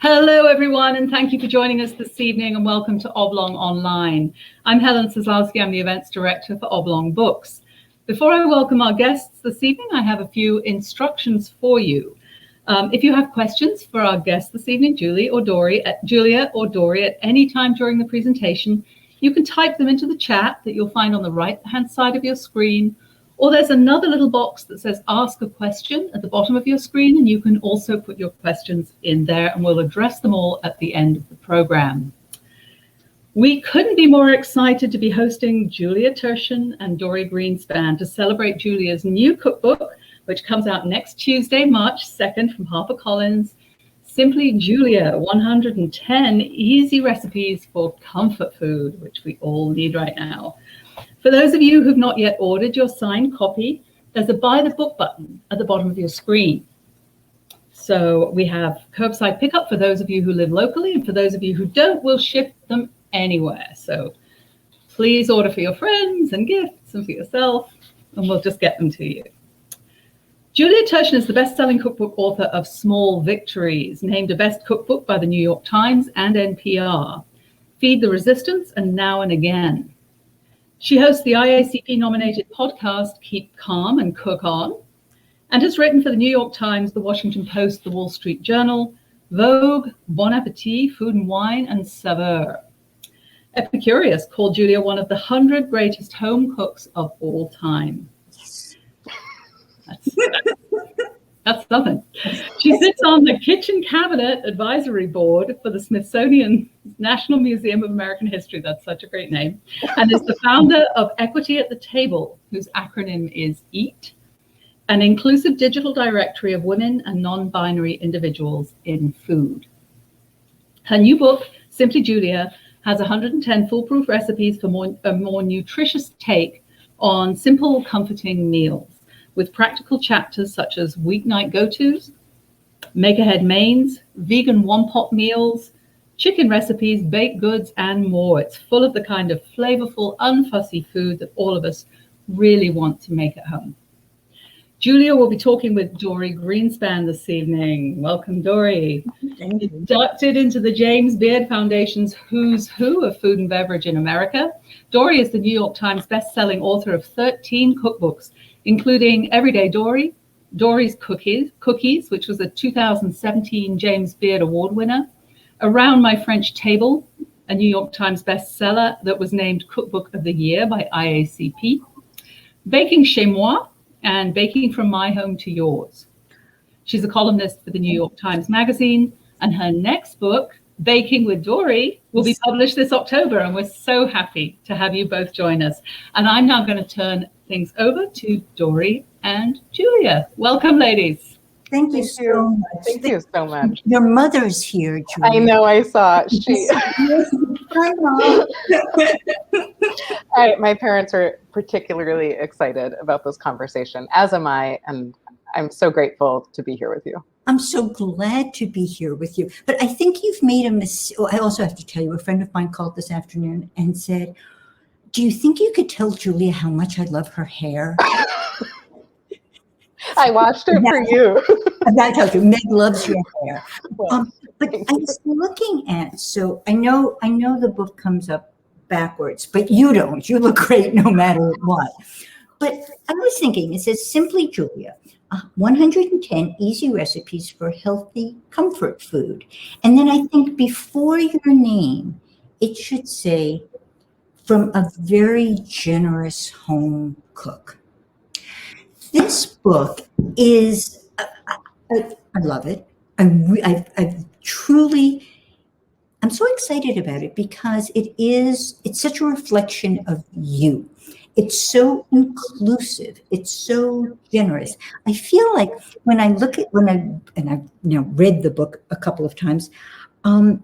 Hello, everyone, and thank you for joining us this evening, and welcome to Oblong Online. I'm Helen Sosłowski. I'm the Events Director for Oblong Books. Before I welcome our guests this evening, I have a few instructions for you. If you have questions for our guests this evening, Julia or Dorie, at any time during the presentation, you can type them into the chat that you'll find on the right-hand side of your screen, or there's another little box that says Ask a Question at the bottom of your screen, and you can also put your questions in there, and we'll address them all at the end of the program. We couldn't be more excited to be hosting Julia Turshen and Dorie Greenspan to celebrate Julia's new cookbook, which comes out next Tuesday, March 2nd from HarperCollins. Simply Julia, 110 easy recipes for comfort food, which we all need right now. For those of you who've not yet ordered your signed copy, there's a Buy the Book button at the bottom of your screen. So we have curbside pickup for those of you who live locally, and for those of you who don't, we'll ship them anywhere. So please order for your friends and gifts and for yourself, and we'll just get them to you. Julia Turshen is the best-selling cookbook author of Small Victories, named a best cookbook by the New York Times and NPR, Feed the Resistance, and Now and Again. She hosts the IACP-nominated podcast, Keep Calm and Cook On, and has written for the New York Times, the Washington Post, the Wall Street Journal, Vogue, Bon Appetit, Food and Wine, and Saveur. Epicurious called Julia one of the 100 greatest home cooks of all time. That's something. She sits on the Kitchen Cabinet Advisory Board for the Smithsonian National Museum of American History. That's such a great name. And is the founder of Equity at the Table, whose acronym is EAT, an inclusive digital directory of women and non-binary individuals in food. Her new book, Simply Julia, has 110 foolproof recipes for a more nutritious take on simple, comforting meals, with practical chapters such as weeknight go-tos, make-ahead mains, vegan one-pot meals, chicken recipes, baked goods, and more. It's full of the kind of flavorful, unfussy food that all of us really want to make at home. Julia will be talking with Dorie Greenspan this evening. Welcome, Dorie. Inducted into the James Beard Foundation's Who's Who of Food and Beverage in America, Dorie is the New York Times best-selling author of 13 cookbooks, including Everyday Dorie, Dorie's Cookies, which was a 2017 James Beard Award winner, Around My French Table, a New York Times bestseller that was named Cookbook of the Year by IACP, Baking Chez Moi, and Baking from My Home to Yours. She's a columnist for the New York Times Magazine, and her next book, Baking with Dorie, will be published this October, and we're so happy to have you both join us. And I'm now going to turn things over to Dorie and Julia. Welcome, ladies. Thank you so much. Thank you so much. Your mother's here, Julia. I know, I saw. Hi, Mom. My parents are particularly excited about this conversation, as am I, and I'm so grateful to be here with you. I'm so glad to be here with you. But I think you've made a mistake. I also have to tell you, a friend of mine called this afternoon and said, do you think you could tell Julia how much I love her hair? I watched it for you. I told you, Meg loves your hair. But I was looking at, so I know the book comes up backwards, but you don't. You look great no matter what. But I was thinking, it says Simply Julia, 110 easy recipes for healthy comfort food. And then I think before your name, it should say, from a very generous home cook. This book is, I love it. I'm so excited about it because it's such a reflection of you. It's so inclusive. It's so generous. I feel like when I look at, I've read the book a couple of times, that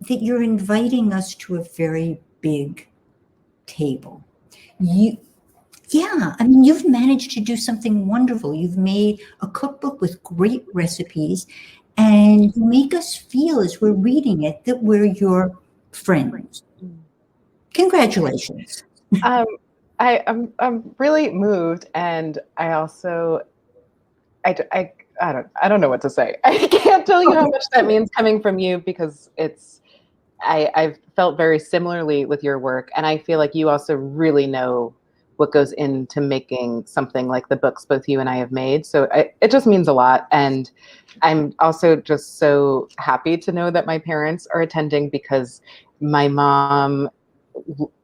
you're inviting us to a very big table. You've managed to do something wonderful. You've made a cookbook with great recipes, and you make us feel as we're reading it that we're your friends. Congratulations. I'm really moved, and I also I I don't know what to say. I can't tell you how much that means coming from you, because I've felt very similarly with your work. And I feel like you also really know what goes into making something like the books both you and I have made. So it just means a lot. And I'm also just so happy to know that my parents are attending, because my mom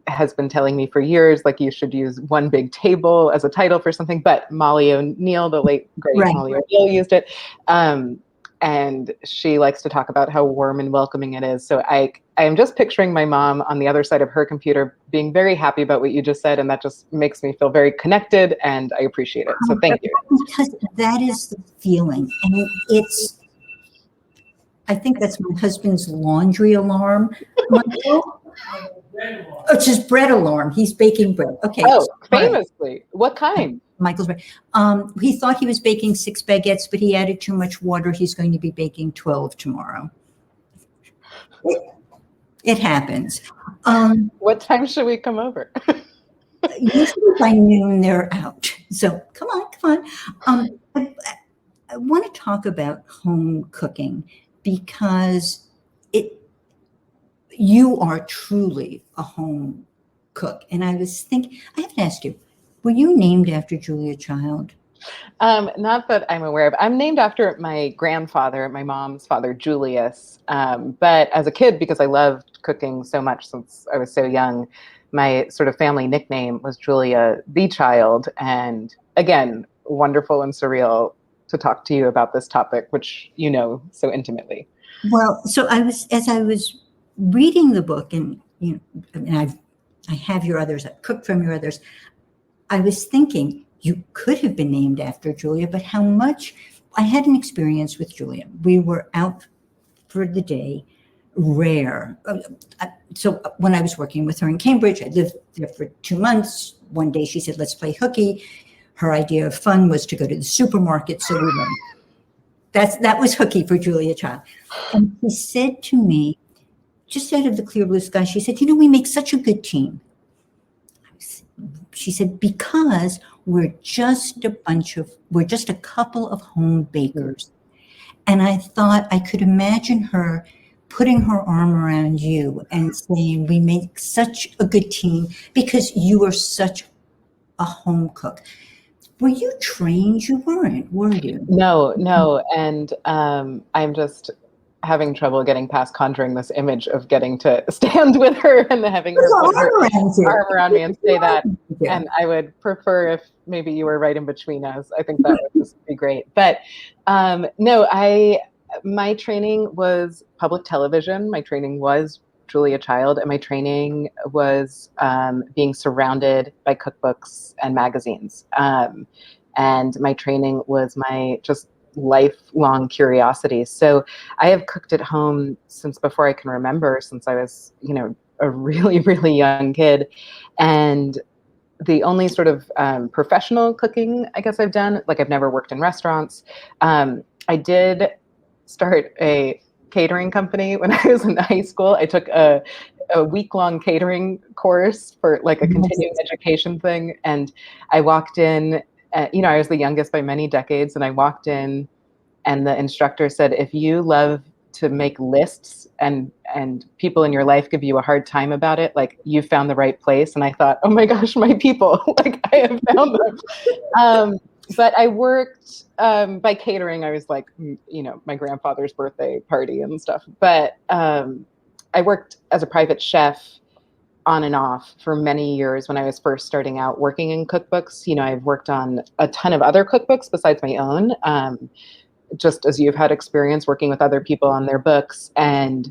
has been telling me for years, like, you should use One Big Table as a title for something. But Molly O'Neill, the late great Molly O'Neill, used it. And she likes to talk about how warm and welcoming it is. So I am just picturing my mom on the other side of her computer being very happy about what you just said. And that just makes me feel very connected, and I appreciate it. So thank you. Because that is the feeling. And I think that's my husband's laundry alarm. Michael? Oh, it's his bread alarm. He's baking bread. Okay. Oh, famously. What kind? Michael's bread. He thought he was baking 6 baguettes, but he added too much water. He's going to be baking 12 tomorrow. It happens. What time should we come over? Usually by noon they're out. So come on. I want to talk about home cooking, because you are truly a home cook. And I was thinking, I haven't asked you, were you named after Julia Child? Not that I'm aware of. I'm named after my grandfather, my mom's father, Julius. But as a kid, because I loved cooking so much since I was so young, my sort of family nickname was Julia the Child. And again, wonderful and surreal to talk to you about this topic, which you know so intimately. Well, so as I was reading the book, and I have your others, I cooked from your others, I was thinking you could have been named after Julia, but how much I had an experience with Julia. We were out for the day, rare. So when I was working with her in Cambridge, I lived there for 2 months. One day she said, let's play hooky. Her idea of fun was to go to the supermarket. So we went. That was hooky for Julia Child. And she said to me, just out of the clear blue sky, she said, we make such a good team. She said, because we're just a couple of home bakers. And I thought I could imagine her putting her arm around you and saying, we make such a good team because you are such a home cook. Were you trained? You weren't, were you? No. And I'm just having trouble getting past conjuring this image of getting to stand with her and having her put her arm around me and say that. And I would prefer if maybe you were right in between us. I think that would just be great. But no, my training was public television. My training was Julia Child, and my training was being surrounded by cookbooks and magazines. And my training was my just lifelong curiosity. So I have cooked at home since before I can remember, since I was, a really, really young kid. And the only sort of professional cooking I guess I've done, like I've never worked in restaurants. I did start a catering company when I was in high school. I took a week-long catering course for like a continuing education thing. And I walked in, I was the youngest by many decades, and I walked in and the instructor said, if you love to make lists and people in your life give you a hard time about it, like you found the right place. And I thought, oh my gosh, my people, like I have found them. But I worked by catering. I was like, my grandfather's birthday party and stuff. But I worked as a private chef on and off for many years when I was first starting out working in cookbooks. I've worked on a ton of other cookbooks besides my own, just as you've had experience working with other people on their books. And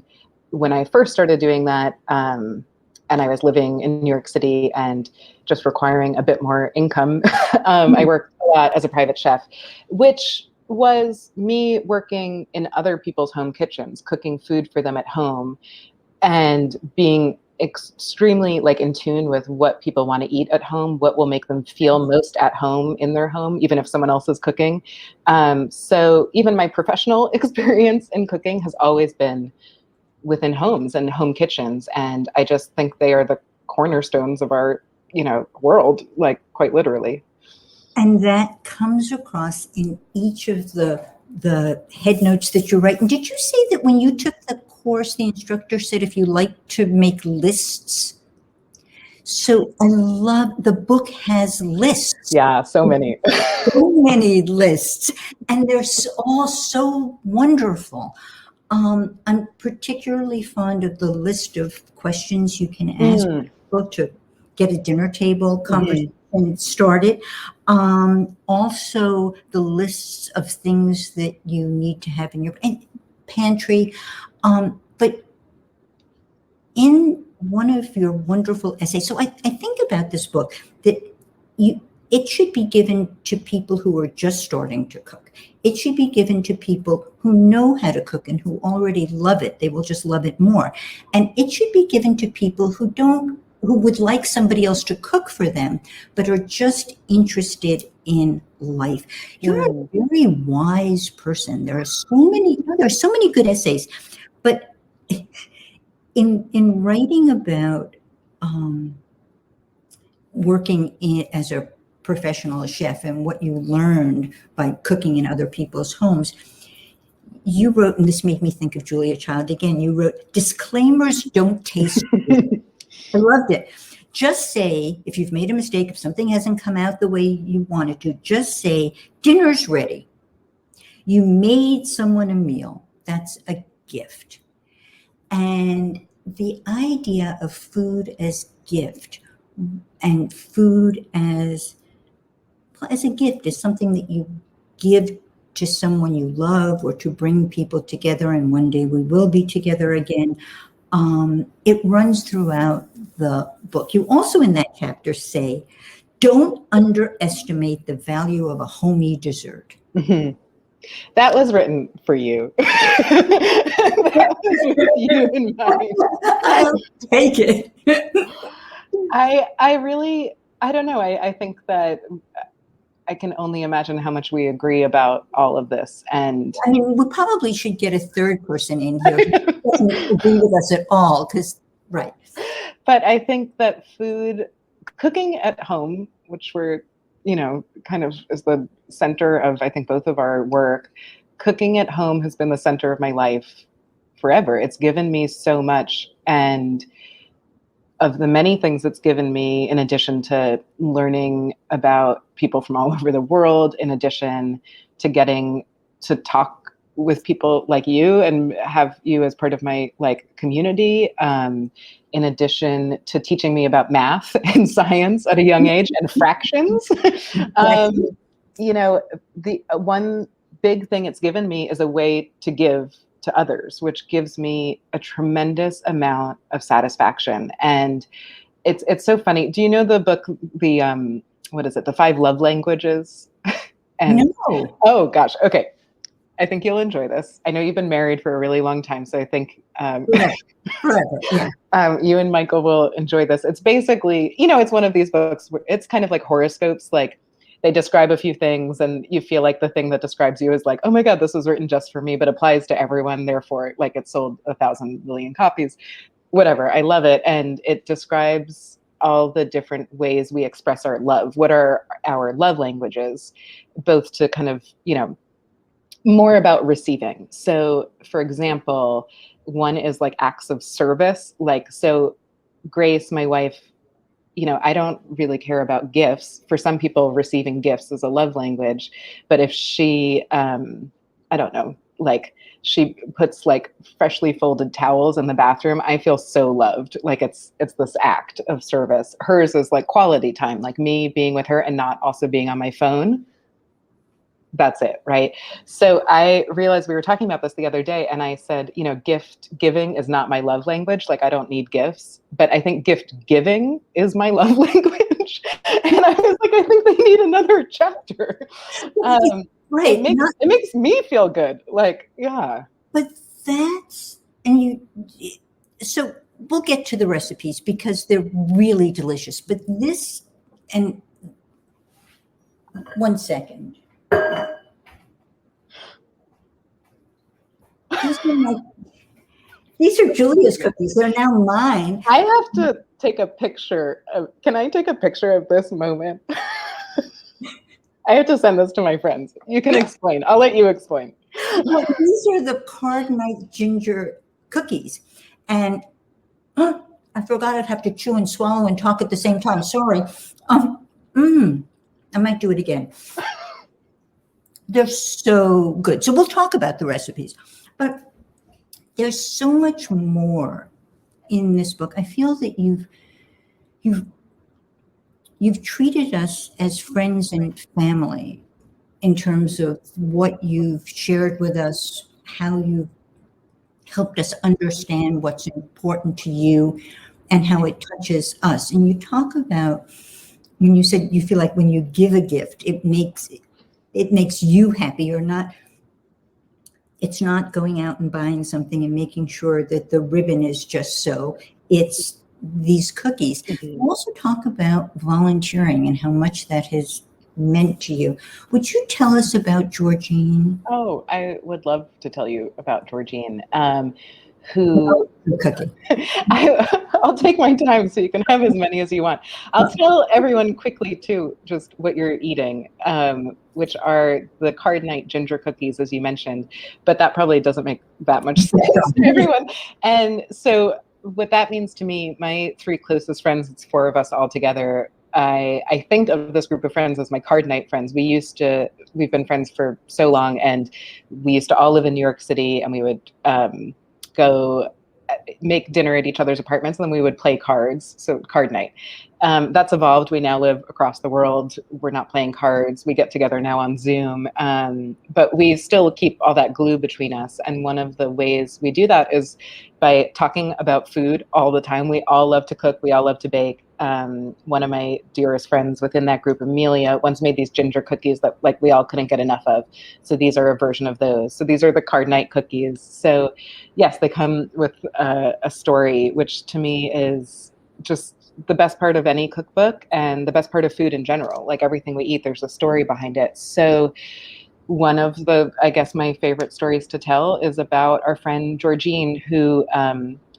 when I first started doing that, and I was living in New York City and just requiring a bit more income, I worked a lot as a private chef, which was me working in other people's home kitchens, cooking food for them at home, and being extremely in tune with what people want to eat at home, what will make them feel most at home in their home, even if someone else is cooking. So even my professional experience in cooking has always been within homes and home kitchens. And I just think they are the cornerstones of our, world, quite literally. And that comes across in each of the the head notes that you're writing. Did you say that when you took the course, the instructor said if you like to make lists? So I love, the book has lists. Yeah, so many. So many lists. And they're all so wonderful. I'm particularly fond of the list of questions you can ask people to get a dinner table conversation started. Also, the lists of things that you need to have in your pantry. But in one of your wonderful essays, so I think about this book that it should be given to people who are just starting to cook. It should be given to people who know how to cook and who already love it. They will just love it more. And it should be given to people who would like somebody else to cook for them, but are just interested in life. You're a very wise person. There are so many good essays, but in writing about working as a professional chef and what you learned by cooking in other people's homes, you wrote, and this made me think of Julia Child again, you wrote, disclaimers don't taste good. I loved it. Just say, if you've made a mistake, if something hasn't come out the way you wanted to, just say, dinner's ready. You made someone a meal. That's a gift. And the idea of food as gift and food as a gift is something that you give to someone you love or to bring people together, and one day we will be together again. It runs throughout the book. You also in that chapter say, don't underestimate the value of a homey dessert. Mm-hmm. That was written for you. That was with you in mind. I'll take it. I don't know. I think that I can only imagine how much we agree about all of this. And I mean, we probably should get a third person in here who doesn't agree with us at all, because, right. But I think that cooking at home, which we're, kind of is the center of, I think, both of our work, cooking at home has been the center of my life forever. It's given me so much. And of the many things it's given me, in addition to learning about people from all over the world, in addition to getting to talk with people like you and have you as part of my community, in addition to teaching me about math and science at a young age and fractions, the one big thing it's given me is a way to give to others, which gives me a tremendous amount of satisfaction. And it's so funny. Do you know the book, what is it? The 5 Love Languages? No. Oh gosh. Okay. I think you'll enjoy this. I know you've been married for a really long time, so I think forever. Yeah. You and Michael will enjoy this. It's basically, it's one of these books where it's kind of like horoscopes, like they describe a few things and you feel like the thing that describes you is like, oh my God, this was written just for me, but applies to everyone. Therefore, it's sold 1,000 million copies, whatever. I love it. And it describes all the different ways we express our love. What are our love languages, both to kind of, more about receiving. So for example, one is acts of service. So Grace, my wife, I don't really care about gifts. For some people, receiving gifts is a love language. But if she, I don't know, she puts freshly folded towels in the bathroom, I feel so loved. It's this act of service. Hers is quality time, me being with her and not also being on my phone. That's it, right? So I realized we were talking about this the other day, and I said, gift giving is not my love language. I don't need gifts, but I think gift giving is my love language. And I was like, I think they need another chapter. Right. It makes me feel good. Yeah. But so we'll get to the recipes because they're really delicious. But this, and 1 second. These are Julia's cookies. They're now mine. I have to take a picture can I take a picture of this moment? I have to send this to my friends. You can explain. I'll let you explain. Well, these are the Card Night ginger cookies. And I forgot I'd have to chew and swallow and talk at the same time. Sorry. I might do it again. They're so good. So we'll talk about the recipes. But there's so much more in this book. I feel that you've treated us as friends and family in terms of what you've shared with us, how you've helped us understand what's important to you and how it touches us. And you talk about, when you said you feel like when you give a gift, it makes you happy. It's not going out and buying something and making sure that the ribbon is just so. It's these cookies. You also talk about volunteering and how much that has meant to you. Would you tell us about Georgine? Oh, I would love to tell you about Georgine, who I'll take my time so you can have as many as you want. I'll tell everyone quickly too, just what you're eating, which are the Card Night ginger cookies, as you mentioned, but that probably doesn't make that much sense to everyone. And so what that means to me, my three closest friends, it's four of us all together. I think of this group of friends as my Card Night friends. We've been friends for so long, and we used to all live in New York City, and we would go make dinner at each other's apartments, and then we would play cards. So Card Night. That's evolved. We now live across the world. We're not playing cards. We get together now on Zoom, but we still keep all that glue between us. And one of the ways we do that is by talking about food all the time. We all love to cook. We all love to bake. One of my dearest friends within that group, Amelia, once made these ginger cookies that like we all couldn't get enough of. So these are a version of those. So these are the Card Night cookies. So yes, they come with a story, which to me is just the best part of any cookbook and the best part of food in general. Like everything we eat, there's a story behind it. So one of the, I guess, my favorite stories to tell is about our friend Georgine, who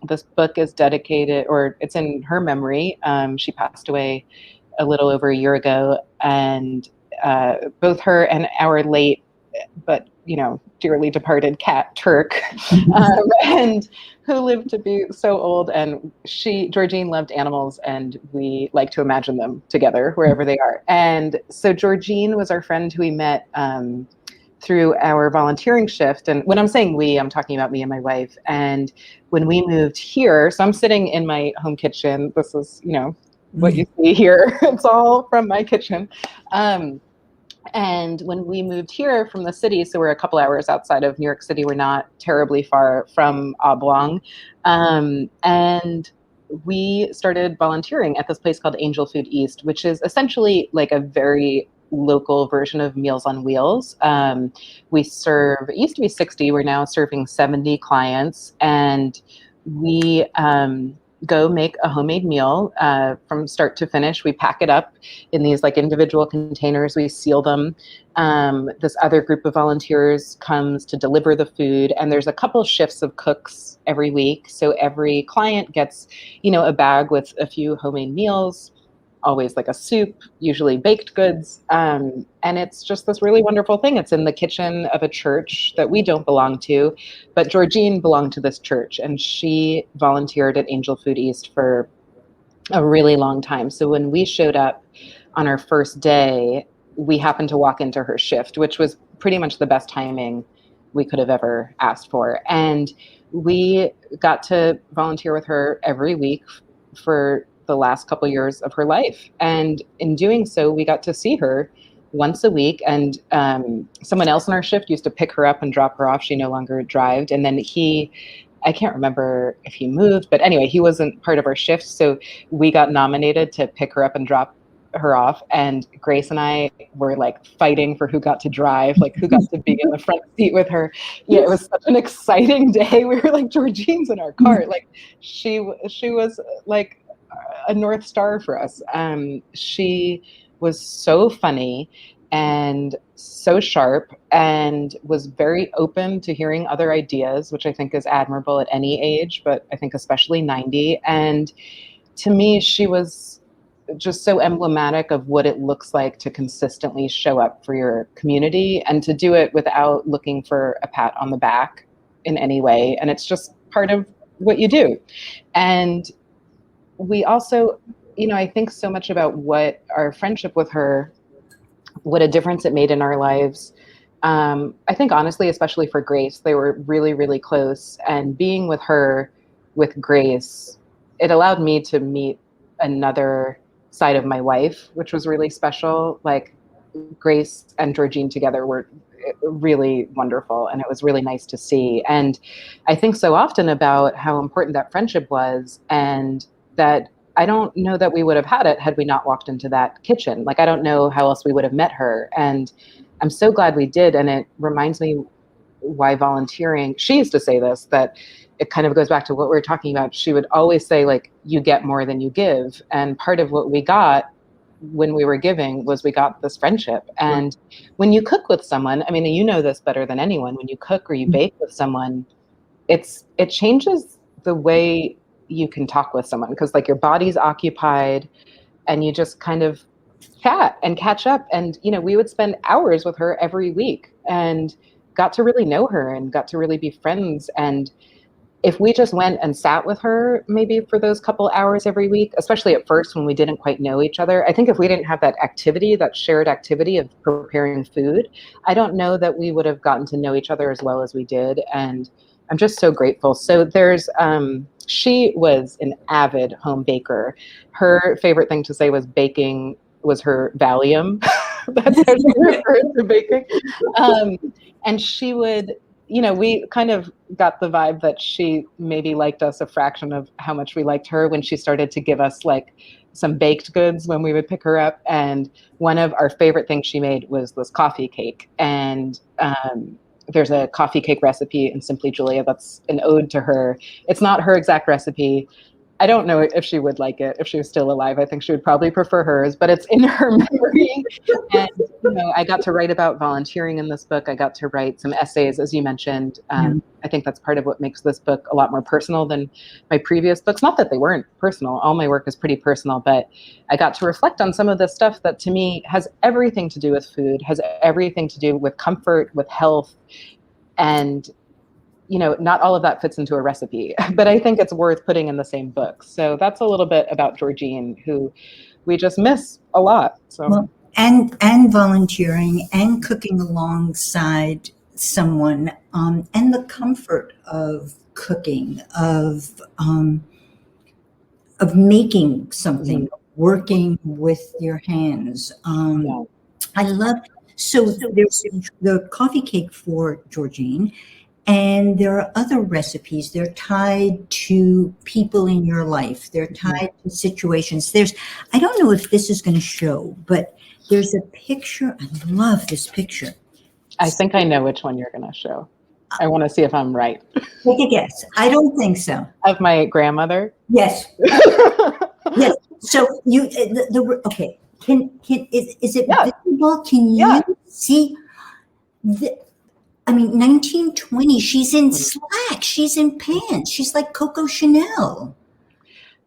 this book is dedicated, or it's in her memory. She passed away a little over a year ago, and both her and our late, but dearly departed cat Turk, and who lived to be so old. And Georgine loved animals, and we like to imagine them together wherever they are. And so Georgine was our friend who we met through our volunteering shift. And when I'm saying we, I'm talking about me and my wife. And when we moved here, so I'm sitting in my home kitchen. This is, what you see here. It's all from my kitchen. And when we moved here from the city, so we're a couple hours outside of New York City, we're not terribly far from Oblong. And we started volunteering at this place called Angel Food East, which is essentially like a very local version of Meals on Wheels. We serve, it used to be 60, we're now serving 70 clients, and we go make a homemade meal from start to finish. We pack it up in these like individual containers, we seal them. This other group of volunteers comes to deliver the food, and there's a couple shifts of cooks every week. So every client gets, a bag with a few homemade meals, always like a soup, usually baked goods. And it's just this really wonderful thing. It's in the kitchen of a church that we don't belong to, but Georgine belonged to this church, and she volunteered at Angel Food East for a really long time. So when we showed up on our first day, we happened to walk into her shift, which was pretty much the best timing we could have ever asked for. And we got to volunteer with her every week for the last couple years of her life. And in doing so, we got to see her once a week. And someone else in our shift used to pick her up and drop her off. She no longer drived. And then I can't remember if he moved, but anyway, he wasn't part of our shift. So we got nominated to pick her up and drop her off. And Grace and I were like fighting for who got to drive, like who got to be in the front seat with her. Yeah, it was such an exciting day. We were like, Georgine's in our car. Like she was like a North Star for us. She was so funny and so sharp, and was very open to hearing other ideas, which I think is admirable at any age, but I think especially 90. And to me, she was just so emblematic of what it looks like to consistently show up for your community and to do it without looking for a pat on the back in any way. And it's just part of what you do. And we also, I think so much about what our friendship with her, what a difference it made in our lives. I think honestly, especially for Grace, they were really, really close. And being with her, with Grace, it allowed me to meet another side of my wife, which was really special. Like Grace and Georgine together were really wonderful, and it was really nice to see. And I think so often about how important that friendship was, and that I don't know that we would have had it had we not walked into that kitchen. Like, I don't know how else we would have met her. And I'm so glad we did. And it reminds me why volunteering, she used to say this, that it kind of goes back to what we were talking about. She would always say, like, you get more than you give. And part of what we got when we were giving was we got this friendship. And when you cook with someone, I mean, you know this better than anyone, when you cook or you bake with someone, it changes the way you can talk with someone, because like your body's occupied and you just kind of chat and catch up. And, we would spend hours with her every week and got to really know her and got to really be friends. And if we just went and sat with her maybe for those couple hours every week, especially at first when we didn't quite know each other, I think if we didn't have that activity, that shared activity of preparing food, I don't know that we would have gotten to know each other as well as we did. And I'm just so grateful. So there's, she was an avid home baker. Her favorite thing to say was baking was her Valium. That's how she referred to baking. And she would, we kind of got the vibe that she maybe liked us a fraction of how much we liked her when she started to give us like some baked goods when we would pick her up. And one of our favorite things she made was this coffee cake. And there's a coffee cake recipe in Simply Julia that's an ode to her. It's not her exact recipe. I don't know if she would like it if she was still alive. I think she would probably prefer hers, but it's in her memory. And I got to write about volunteering in this book. I got to write some essays, as you mentioned. I think that's part of what makes this book a lot more personal than my previous books. Not that they weren't personal. All my work is pretty personal, but I got to reflect on some of this stuff that to me has everything to do with food, has everything to do with comfort, with health. And not all of that fits into a recipe, but I think it's worth putting in the same book. So that's a little bit about Georgine, who we just miss a lot. So well, and volunteering and cooking alongside someone, and the comfort of cooking, of making something, working with your hands. I love. So there's the coffee cake for Georgine. And there are other recipes. They're tied to people in your life. They're tied to situations. I don't know if this is going to show, but there's a picture. I love this picture. I think I know which one you're going to show. I want to see if I'm right. Take a guess. I don't think so. Of my grandmother? Yes. Yes. So okay. Is it visible? Can you see I mean, 1920, she's in slacks, she's in pants, she's like Coco Chanel.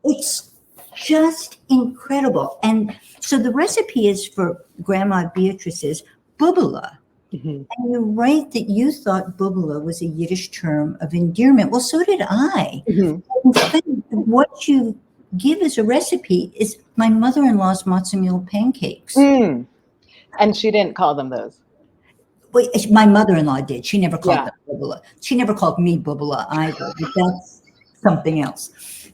It's just incredible. And so the recipe is for Grandma Beatrice's bubula. And you write that you thought bubula was a Yiddish term of endearment. Well, so did I. In fact, what you give as a recipe is my mother-in-law's matzo meal pancakes. And she didn't call them those. Wait, my mother-in-law did. She never called them bubula. She never called me bubula either, but that's something else.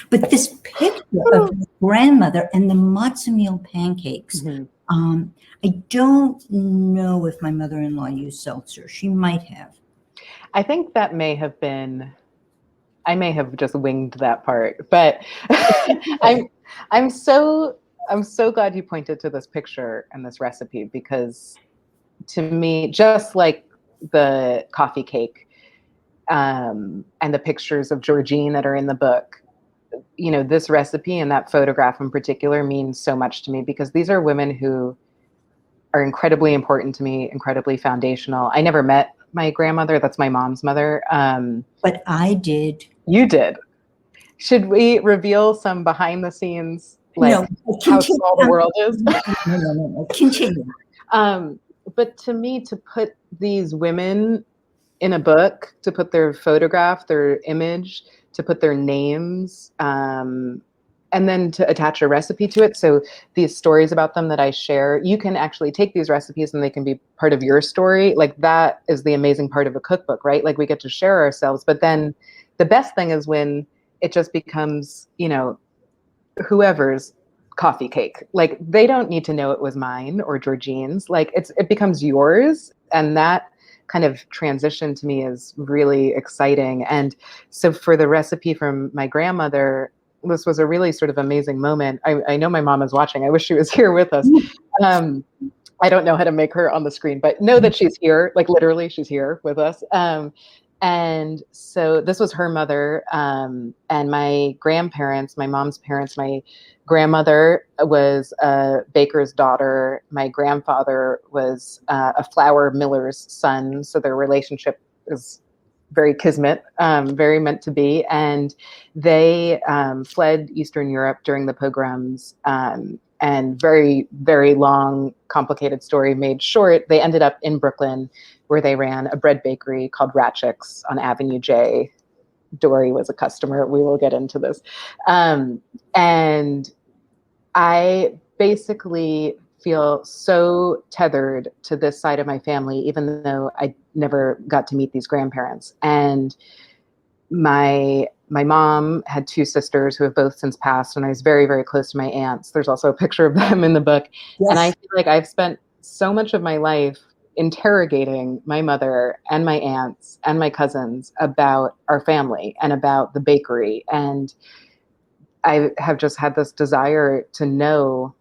But this picture of my grandmother and the matzo meal pancakes, I don't know if my mother-in-law used seltzer. She might have. I think that may have been, I may have just winged that part, but I'm so glad you pointed to this picture and this recipe, because to me, just like the coffee cake and the pictures of Georgine that are in the book, this recipe and that photograph in particular means so much to me, because these are women who are incredibly important to me, incredibly foundational. I never met my grandmother. That's my mom's mother. But I did. You did. Should we reveal some behind the scenes like no, how small the world is. No. Continue. But to me, to put these women in a book, to put their photograph, their image, to put their names, and then to attach a recipe to it. So these stories about them that I share, you can actually take these recipes and they can be part of your story. Like that is the amazing part of a cookbook, right? Like we get to share ourselves, but then the best thing is when it just becomes, whoever's coffee cake. Like they don't need to know it was mine or Georgine's. Like it becomes yours. And that kind of transition to me is really exciting. And so for the recipe from my grandmother, this was a really sort of amazing moment. I know my mom is watching. I wish she was here with us. I don't know how to make her on the screen, but know that she's here. Like literally, she's here with us. And so this was her mother, and my grandparents, my mom's parents. My grandmother was a baker's daughter. My grandfather was a flour miller's son. So their relationship is very kismet, very meant to be. And they fled Eastern Europe during the pogroms, and very, very long, complicated story made short. They ended up in Brooklyn, where they ran a bread bakery called Ratchik's on Avenue J. Dorie was a customer. We will get into this. And I basically feel so tethered to this side of my family, even though I never got to meet these grandparents. And my mom had two sisters who have both since passed, and I was very, very close to my aunts. There's also a picture of them in the book. Yes. And I feel like I've spent so much of my life interrogating my mother and my aunts and my cousins about our family and about the bakery. And I have just had this desire to know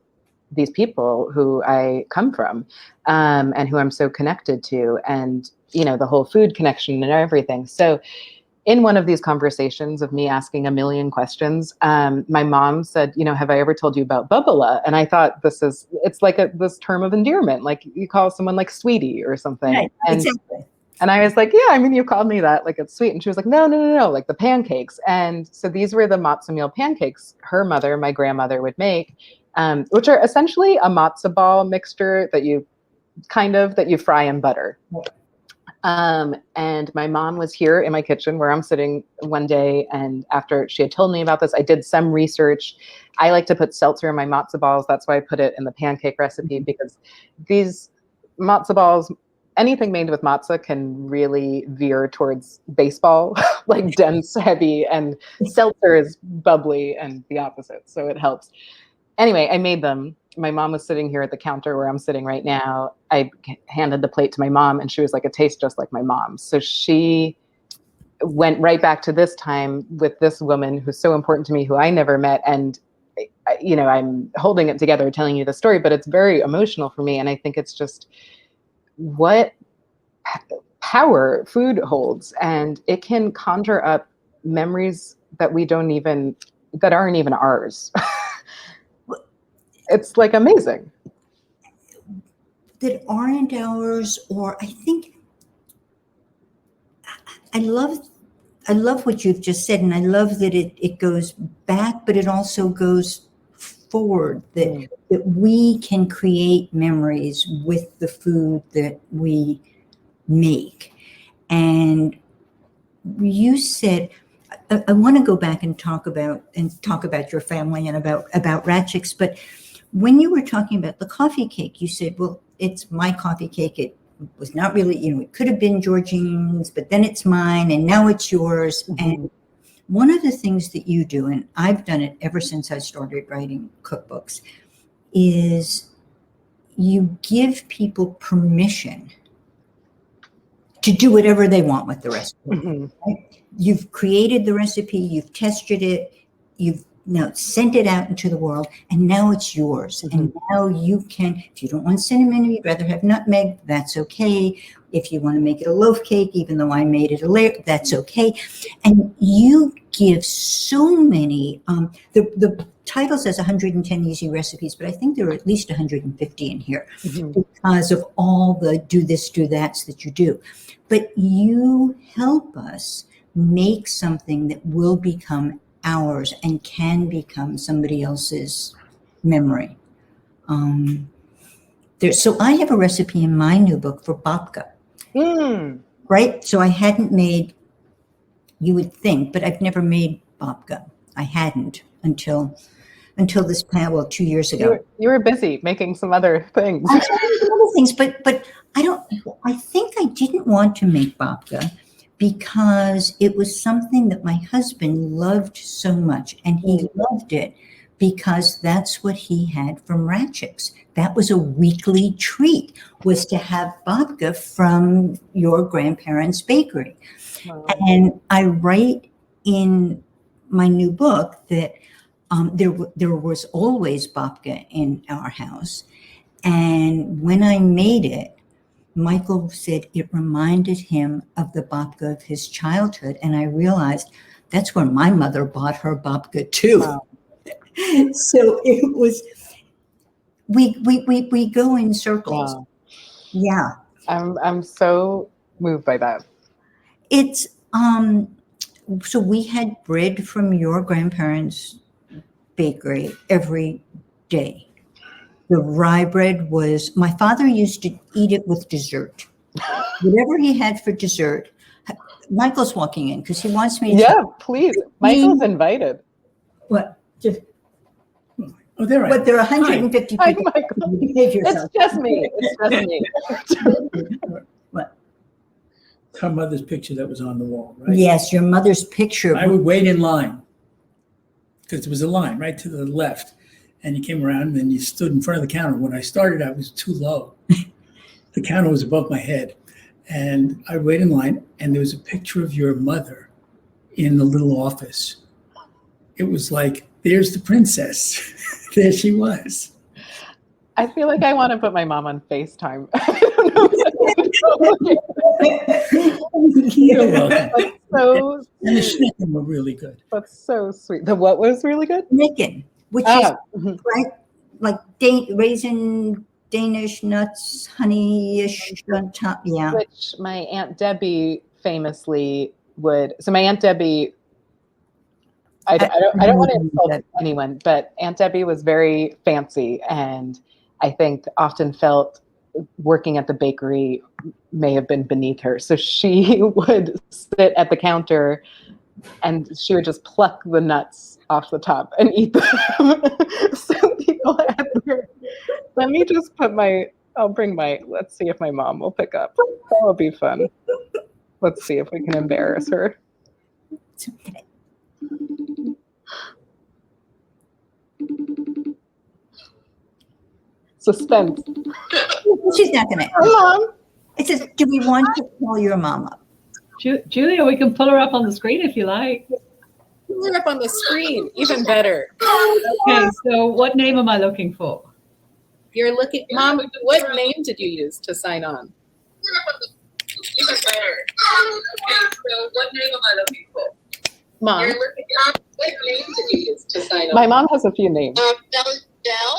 these people who I come from, and who I'm so connected to, and, the whole food connection and everything. So in one of these conversations of me asking a million questions, my mom said, have I ever told you about Bubala? And I thought it's like this term of endearment, like you call someone like sweetie or something. Right, exactly. And I was like, yeah, I mean, you called me that, like it's sweet. And she was like, no, like the pancakes. And so these were the matzo meal pancakes her mother, my grandmother, would make, which are essentially a matzo ball mixture that you fry in butter. And my mom was here in my kitchen where I'm sitting one day. And after she had told me about this, I did some research. I like to put seltzer in my matzo balls. That's why I put it in the pancake recipe, because these matzo balls, anything made with matzo can really veer towards baseball, like dense, heavy, and seltzer is bubbly and the opposite. So it helps. Anyway, I made them. My mom was sitting here at the counter where I'm sitting right now. I handed the plate to my mom and she was like, it tastes just like my mom's. So she went right back to this time with this woman who's so important to me, who I never met. And, I'm holding it together, telling you the story, but it's very emotional for me. And I think it's just what power food holds. And it can conjure up memories that aren't even ours. It's like amazing. That aren't ours, or I think I love what you've just said, and I love that it goes back, but it also goes forward, that we can create memories with the food that we make. And you said, I want to go back and talk about your family and about Ratchik's, but when you were talking about the coffee cake, you said, well, it's my coffee cake. It was not really, it could have been Georgine's, but then it's mine and now it's yours. Mm-hmm. And one of the things that you do, and I've done it ever since I started writing cookbooks, is you give people permission to do whatever they want with the recipe. Mm-hmm. Right? You've created the recipe, you've tested it, you've now sent it out into the world, and now it's yours. Mm-hmm. And now you can, if you don't want cinnamon, you'd rather have nutmeg, that's okay. If you want to make it a loaf cake, even though I made it a layer, that's okay. And you give so many, the title says 110 easy recipes, but I think there are at least 150 in here, mm-hmm. because of all the do this, do that's that you do. But you help us make something that will become ours and can become somebody else's memory. So I have a recipe in my new book for babka, right? So I hadn't made, you would think, but I've never made babka. I hadn't until this past, 2 years ago. You were busy making some other things. I was making some other things, but I think I didn't want to make babka because it was something that my husband loved so much, and he loved it because that's what he had from Ratchik's. That was a weekly treat, was to have babka from your grandparents' bakery. Wow. And I write in my new book that there was always babka in our house. And when I made it, Michael said it reminded him of the babka of his childhood. And I realized that's where my mother bought her babka too. Wow. So it was, we go in circles. Wow. Yeah. I'm so moved by that. It's, so we had bread from your grandparents' bakery every day. The rye bread was, my father used to eat it with dessert. Whatever he had for dessert. Michael's walking in because he wants me to. Yeah, please. Michael's invited. What? Oh, there are. But there are 150 Hi, people. Michael. It's just me. It's just me. What? Her mother's picture that was on the wall, right? Yes, your mother's picture. I would wait in line because there was a line right to the left. And you came around and then you stood in front of the counter. When I started, I was too low. The counter was above my head. And I'd wait in line, and there was a picture of your mother in the little office. It was like, there's the princess. There she was. I feel like I want to put my mom on FaceTime. I don't know. You're welcome. So, and the schnicken were really good. That's so sweet. The what was really good? Schnicken, which is like raisin, Danish nuts, honey-ish on top. Yeah. Which my Aunt Debbie famously would. So my Aunt Debbie, I don't want to insult anyone, but Aunt Debbie was very fancy, and I think often felt working at the bakery may have been beneath her. So she would sit at the counter and she would just pluck the nuts off the top and eat them. So people ever, let me just put let's see if my mom will pick up. That will be fun. Let's see if we can embarrass her. Suspense. She's not going to. Mom. It says, do we want to call your mom up? Julia, we can pull her up on the screen if you like. Pull her up on the screen, even better. Okay, so what name am I looking for? You're looking, Mom, what name did you use to sign on? Even better. Okay, so what name am I looking for? Mom. You're looking, what name did you use to sign on? My mom has a few names.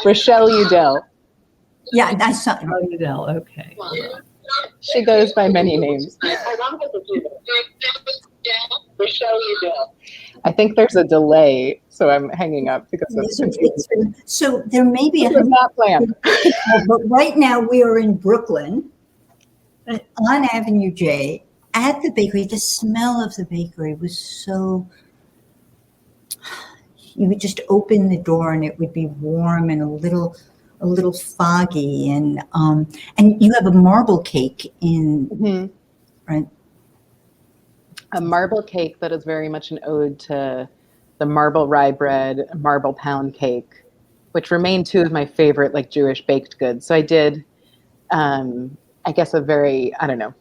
Rochelle Udell. Yeah, that's something. Oh, Udell, okay. She goes by many names. My mom has a few names. Rochelle Udell. I think there's a delay, so I'm hanging up because of so there may be not planned. But right now we are in Brooklyn on Avenue J at the bakery. The smell of the bakery was so, you would just open the door and it would be warm and a little foggy, and you have a marble cake in, right? A marble cake that is very much an ode to the marble rye bread, marble pound cake, which remain two of my favorite Jewish baked goods. So I did, I guess, a very,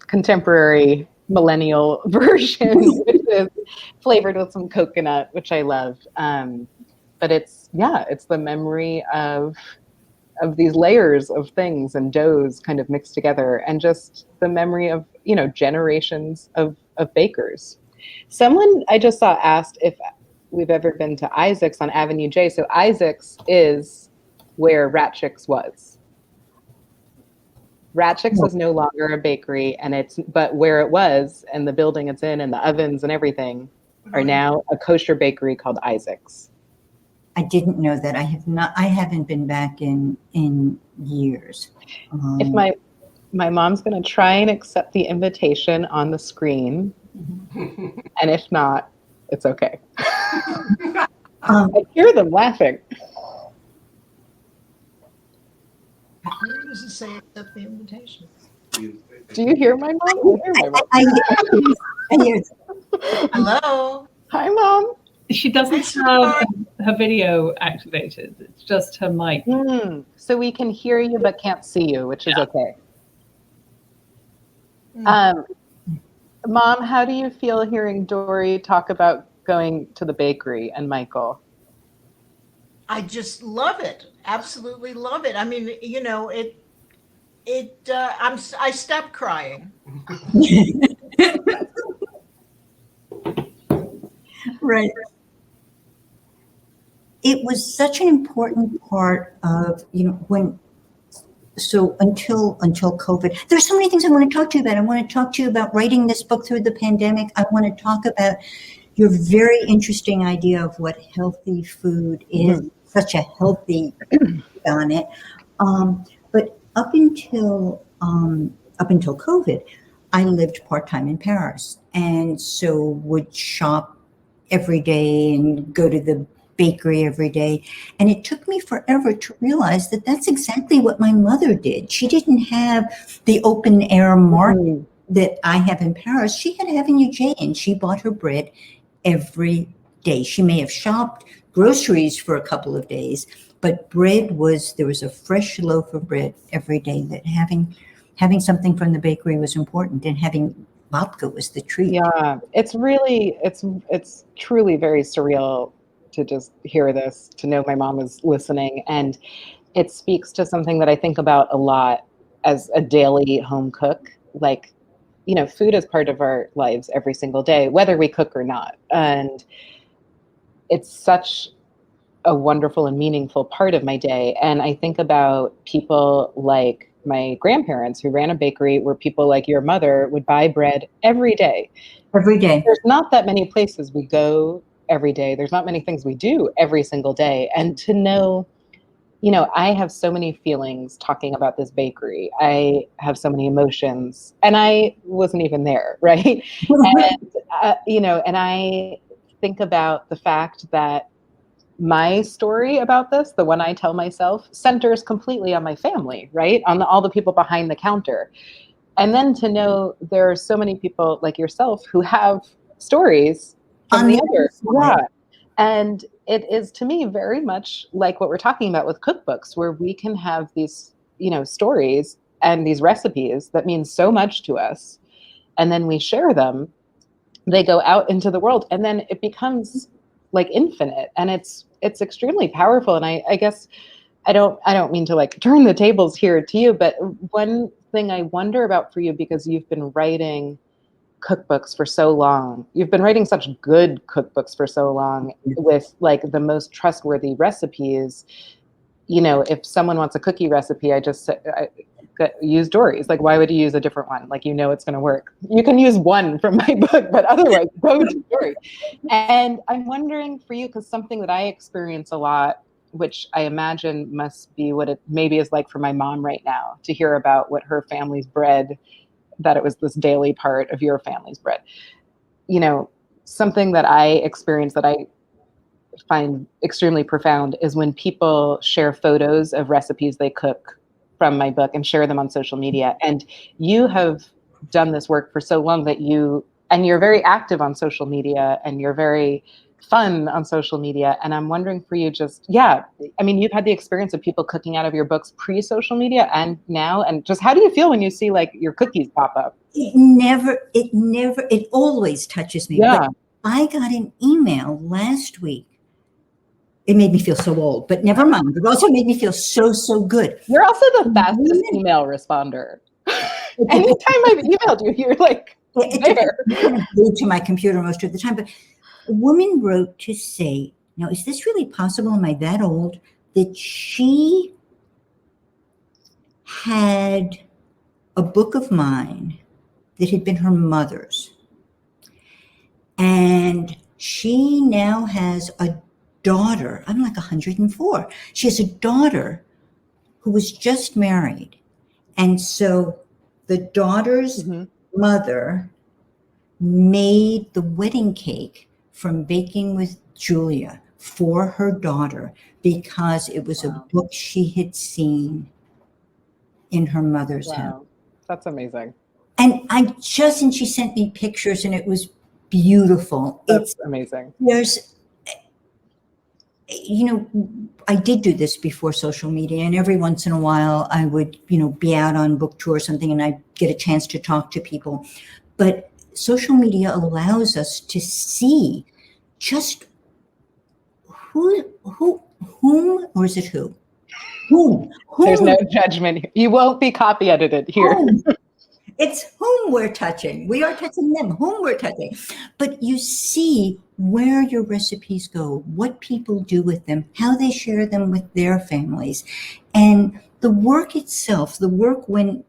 contemporary millennial version, which is flavored with some coconut, which I love. But it's the memory of these layers of things and doughs kind of mixed together, and just the memory of, generations of bakers. Someone I just saw asked if we've ever been to Isaac's on Avenue J. So Isaac's is where Ratchik's was. Ratchik's is no longer a bakery, but where it was, and the building it's in and the ovens and everything are now a kosher bakery called Isaac's. I didn't know that. I haven't been back in years. If my mom's going to try and accept the invitation on the screen, and if not, it's okay. I hear them laughing. Where does it say accept the invitation? Do you hear my mom? I hear Hello. Hi, Mom. She doesn't have her video activated. It's just her mic. So we can hear you but can't see you, which is okay. Mom, how do you feel hearing Dorie talk about going to the bakery and Michael? I just love it. Absolutely love it. I mean, you know, I stopped crying. Right. It was such an important part of, until COVID, there's so many things I want to talk to you about. I want to talk to you about writing this book through the pandemic. I want to talk about your very interesting idea of what healthy food is, such a healthy on it. But up until COVID, I lived part-time in Paris, and so would shop every day and go to the bakery every day. And it took me forever to realize that that's exactly what my mother did. She didn't have the open air market that I have in Paris. She had Avenue J, and she bought her bread every day. She may have shopped groceries for a couple of days, but there was a fresh loaf of bread every day. That having something from the bakery was important, and having vodka was the treat. Yeah, it's truly very surreal to just hear this, to know my mom is listening. And it speaks to something that I think about a lot as a daily home cook. Like, food is part of our lives every single day, whether we cook or not. And it's such a wonderful and meaningful part of my day. And I think about people like my grandparents who ran a bakery, where people like your mother would buy bread every day. Every day. There's not that many places we go every day. There's not many things we do every single day. And to know, I have so many feelings talking about this bakery. I have so many emotions, and I wasn't even there, right? And I think about the fact that my story about this, the one I tell myself, centers completely on my family, right? On all the people behind the counter. And then to know there are so many people like yourself who have stories from the other. Yeah. And it is, to me, very much like what we're talking about with cookbooks, where we can have these, stories and these recipes that mean so much to us. And then we share them. They go out into the world, and then it becomes like infinite, and it's extremely powerful. And I guess I don't mean to like turn the tables here to you, but one thing I wonder about for you, because you've been writing cookbooks for so long, you've been writing such good cookbooks for so long with like the most trustworthy recipes. If someone wants a cookie recipe, I use Dorie's. Like, why would you use a different one? Like, it's going to work. You can use one from my book, but otherwise go to Dorie. And I'm wondering for you, because something that I experience a lot, which I imagine must be what it maybe is like for my mom right now, to hear about what her family's bread, that it was this daily part of your family's bread. Something that I experience that I find extremely profound is when people share photos of recipes they cook from my book and share them on social media. And you have done this work for so long that you're very active on social media, and you're very fun on social media. And I'm wondering for you, you've had the experience of people cooking out of your books pre-social media and now, and just how do you feel when you see like your cookies pop up? It always touches me. Yeah. But I got an email last week. It made me feel so old, but never mind. It also made me feel so good. You're also the fastest email responder. Anytime I've emailed you, you're like there. I'm kind of glued to my computer most of the time, but a woman wrote to say, now, is this really possible? Am I that old? That she had a book of mine that had been her mother's. And she now has a daughter. I'm like 104. She has a daughter who was just married. And so the daughter's mother made the wedding cake from baking with Julia for her daughter because it was a book she had seen in her mother's house. That's amazing. And and she sent me pictures and it was beautiful. That's amazing. There's, I did do this before social media, and every once in a while I would, be out on book tour or something and I'd get a chance to talk to people. But social media allows us to see just whom, or is it who? Whom? There's no judgment here. You won't be copy edited here. It's whom we're touching. We are touching them, whom we're touching. But you see where your recipes go, what people do with them, how they share them with their families. And the work itself, the work when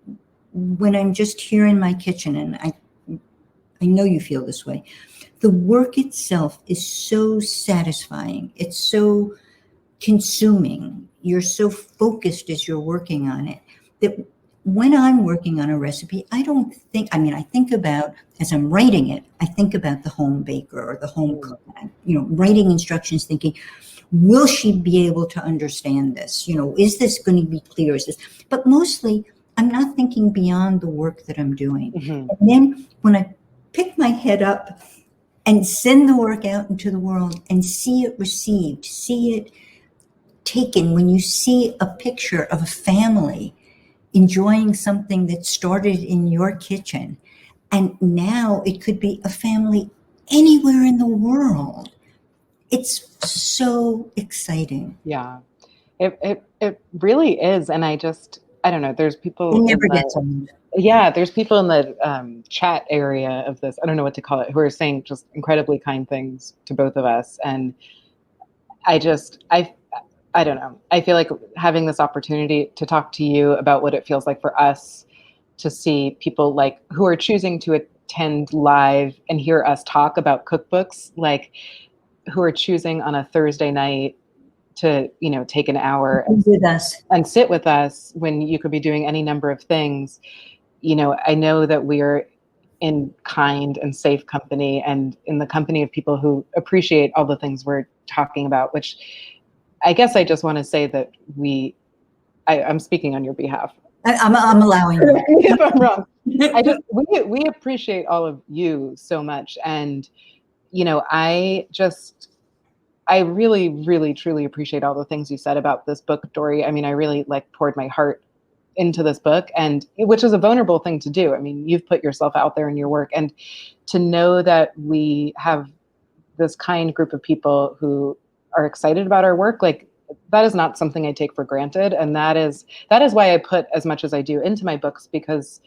I'm just here in my kitchen, and I know you feel this way, the work itself is so satisfying. It's so consuming. You're so focused as you're working on it that when I'm working on a recipe, I think about, as I'm writing it, I think about the home baker or the home cook, writing instructions, thinking, will she be able to understand this? Is this going to be clear? But mostly I'm not thinking beyond the work that I'm doing. And then when I pick my head up and send the work out into the world and see it received, see it taken, when you see a picture of a family enjoying something that started in your kitchen, and now it could be a family anywhere in the world. It's so exciting. Yeah, it really is. And I don't know, there's people there's people in the chat area of this, I don't know what to call it, who are saying just incredibly kind things to both of us. And I don't know. I feel like having this opportunity to talk to you about what it feels like for us to see people like who are choosing to attend live and hear us talk about cookbooks, like who are choosing on a Thursday night to, take an hour and sit with us when you could be doing any number of things. I know that we are in kind and safe company and in the company of people who appreciate all the things we're talking about, which I guess I just want to say that I'm speaking on your behalf. I'm allowing you. If I'm wrong. We appreciate all of you so much. And, I really, really, truly appreciate all the things you said about this book, Dorie. I mean, I really poured my heart into this book, and which is a vulnerable thing to do. I mean, you've put yourself out there in your work, and to know that we have this kind group of people who are excited about our work, that is not something I take for granted. And that is why I put as much as I do into my books, because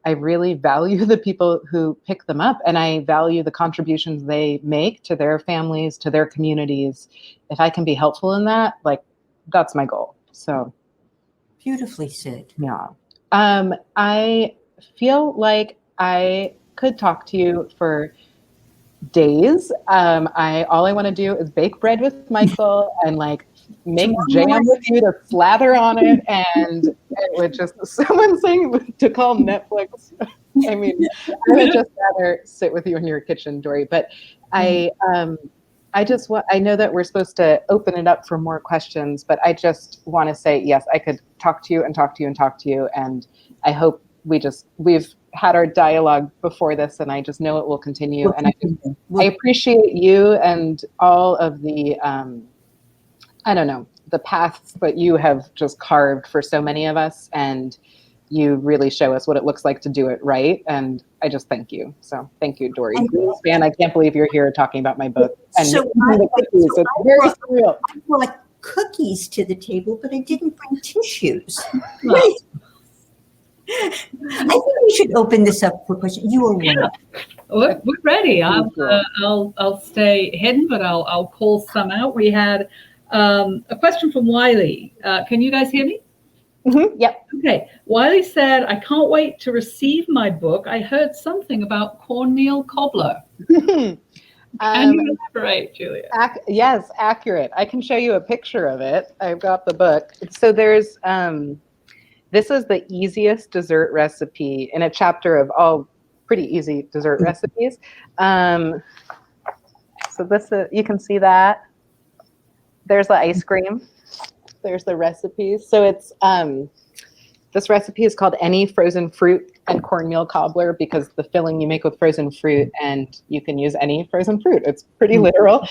I really value the people who pick them up, and I value the contributions they make to their families, to their communities. If I can be helpful in that, that's my goal. So beautifully said. Yeah. I feel like I could talk to you for days. All I want to do is bake bread with Michael and make jam with you to slather on it, and it would just, someone saying to call Netflix. I mean, I would just rather sit with you in your kitchen, Dorie. But I know that we're supposed to open it up for more questions, but I just want to say, yes, I could talk to you and talk to you and talk to you. And I hope we've had our dialogue before this, and I just know it will continue. And I appreciate you and all of the, the paths that you have just carved for so many of us. And you really show us what it looks like to do it right. And I just thank you. So thank you, Dorie Greenspan. I can't believe you're here talking about my book. And it's very surreal. I brought cookies to the table, but I didn't bring tissues. Right. I think we should open this up for questions. You are ready. We're ready. I'll stay hidden, but I'll call some out. We had a question from Wiley. Can you guys hear me? Mm-hmm. Yep. Okay. Wiley said, I can't wait to receive my book. I heard something about Cornmeal Cobbler. Can you elaborate, Julia? Yes, accurate. I can show you a picture of it. I've got the book. So there's, this is the easiest dessert recipe in a chapter of all pretty easy dessert recipes. So this is, you can see that. There's the ice cream. There's the recipes. So it's, this recipe is called Any Frozen Fruit and Cornmeal Cobbler because the filling you make with frozen fruit, and you can use any frozen fruit. It's pretty literal.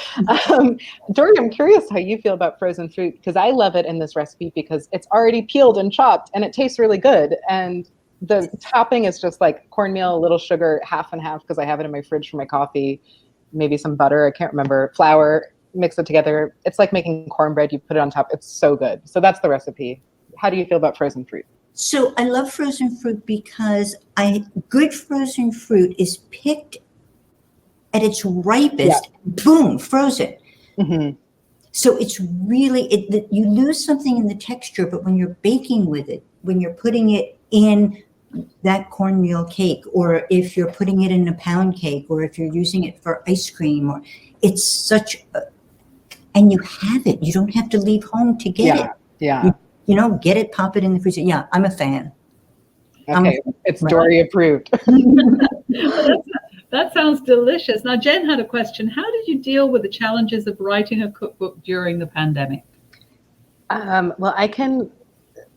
Dorie, I'm curious how you feel about frozen fruit because I love it in this recipe because it's already peeled and chopped and it tastes really good. And the topping is just like cornmeal, a little sugar, half and half because I have it in my fridge for my coffee, maybe some butter, I can't remember, flour, mix it together. It's like making cornbread, you put it on top. It's so good. So that's the recipe. How do you feel about frozen fruit? So I love frozen fruit because good frozen fruit is picked at its ripest, boom, frozen. Mm-hmm. So it's really, you lose something in the texture, but when you're baking with it, when you're putting it in that cornmeal cake, or if you're putting it in a pound cake, or if you're using it for ice cream, or it's such a, and you have it. You don't have to leave home to get it. Yeah. You know, get it, pop it in the freezer. Yeah, I'm a fan. Okay, it's Dorie approved. That sounds delicious. Now, Jen had a question. How did you deal with the challenges of writing a cookbook during the pandemic? Well, I can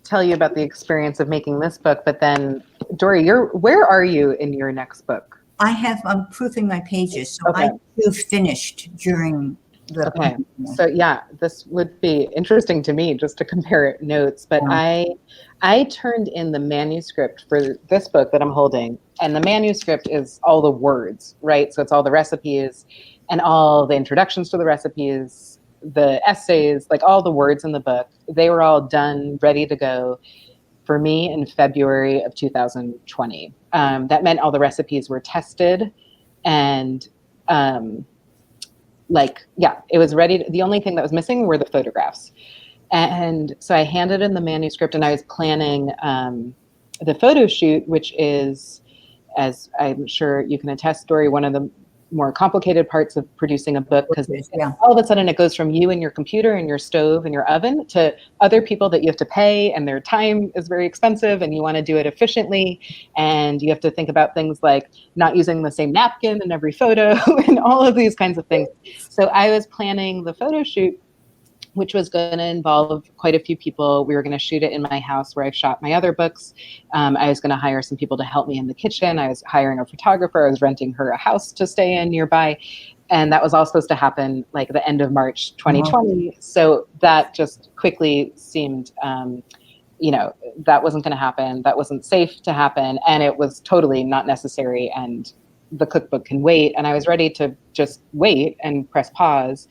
tell you about the experience of making this book, but then, Dorie, where are you in your next book? I'm proofing my pages, so I too finished during the pandemic. So yeah, this would be interesting to me just to compare notes, but I turned in the manuscript for this book that I'm holding, and the manuscript is all the words, right? So it's all the recipes and all the introductions to the recipes, the essays, like all the words in the book. They were all done, ready to go for me in February of 2020. That meant all the recipes were tested and it was ready. The only thing that was missing were the photographs. And so I handed in the manuscript and I was planning the photo shoot, which is, as I'm sure you can attest, Dorie, one of the more complicated parts of producing a book, because all of a sudden it goes from you and your computer and your stove and your oven to other people that you have to pay, and their time is very expensive and you want to do it efficiently, and you have to think about things like not using the same napkin in every photo and all of these kinds of things. So I was planning the photo shoot, which was going to involve quite a few people. We were going to shoot it in my house where I've shot my other books. I was going to hire some people to help me in the kitchen. I was hiring a photographer. I was renting her a house to stay in nearby. And that was all supposed to happen like the end of March 2020. Wow. So that just quickly seemed, that wasn't going to happen. That wasn't safe to happen. And it was totally not necessary. And the cookbook can wait. And I was ready to just wait and press pause.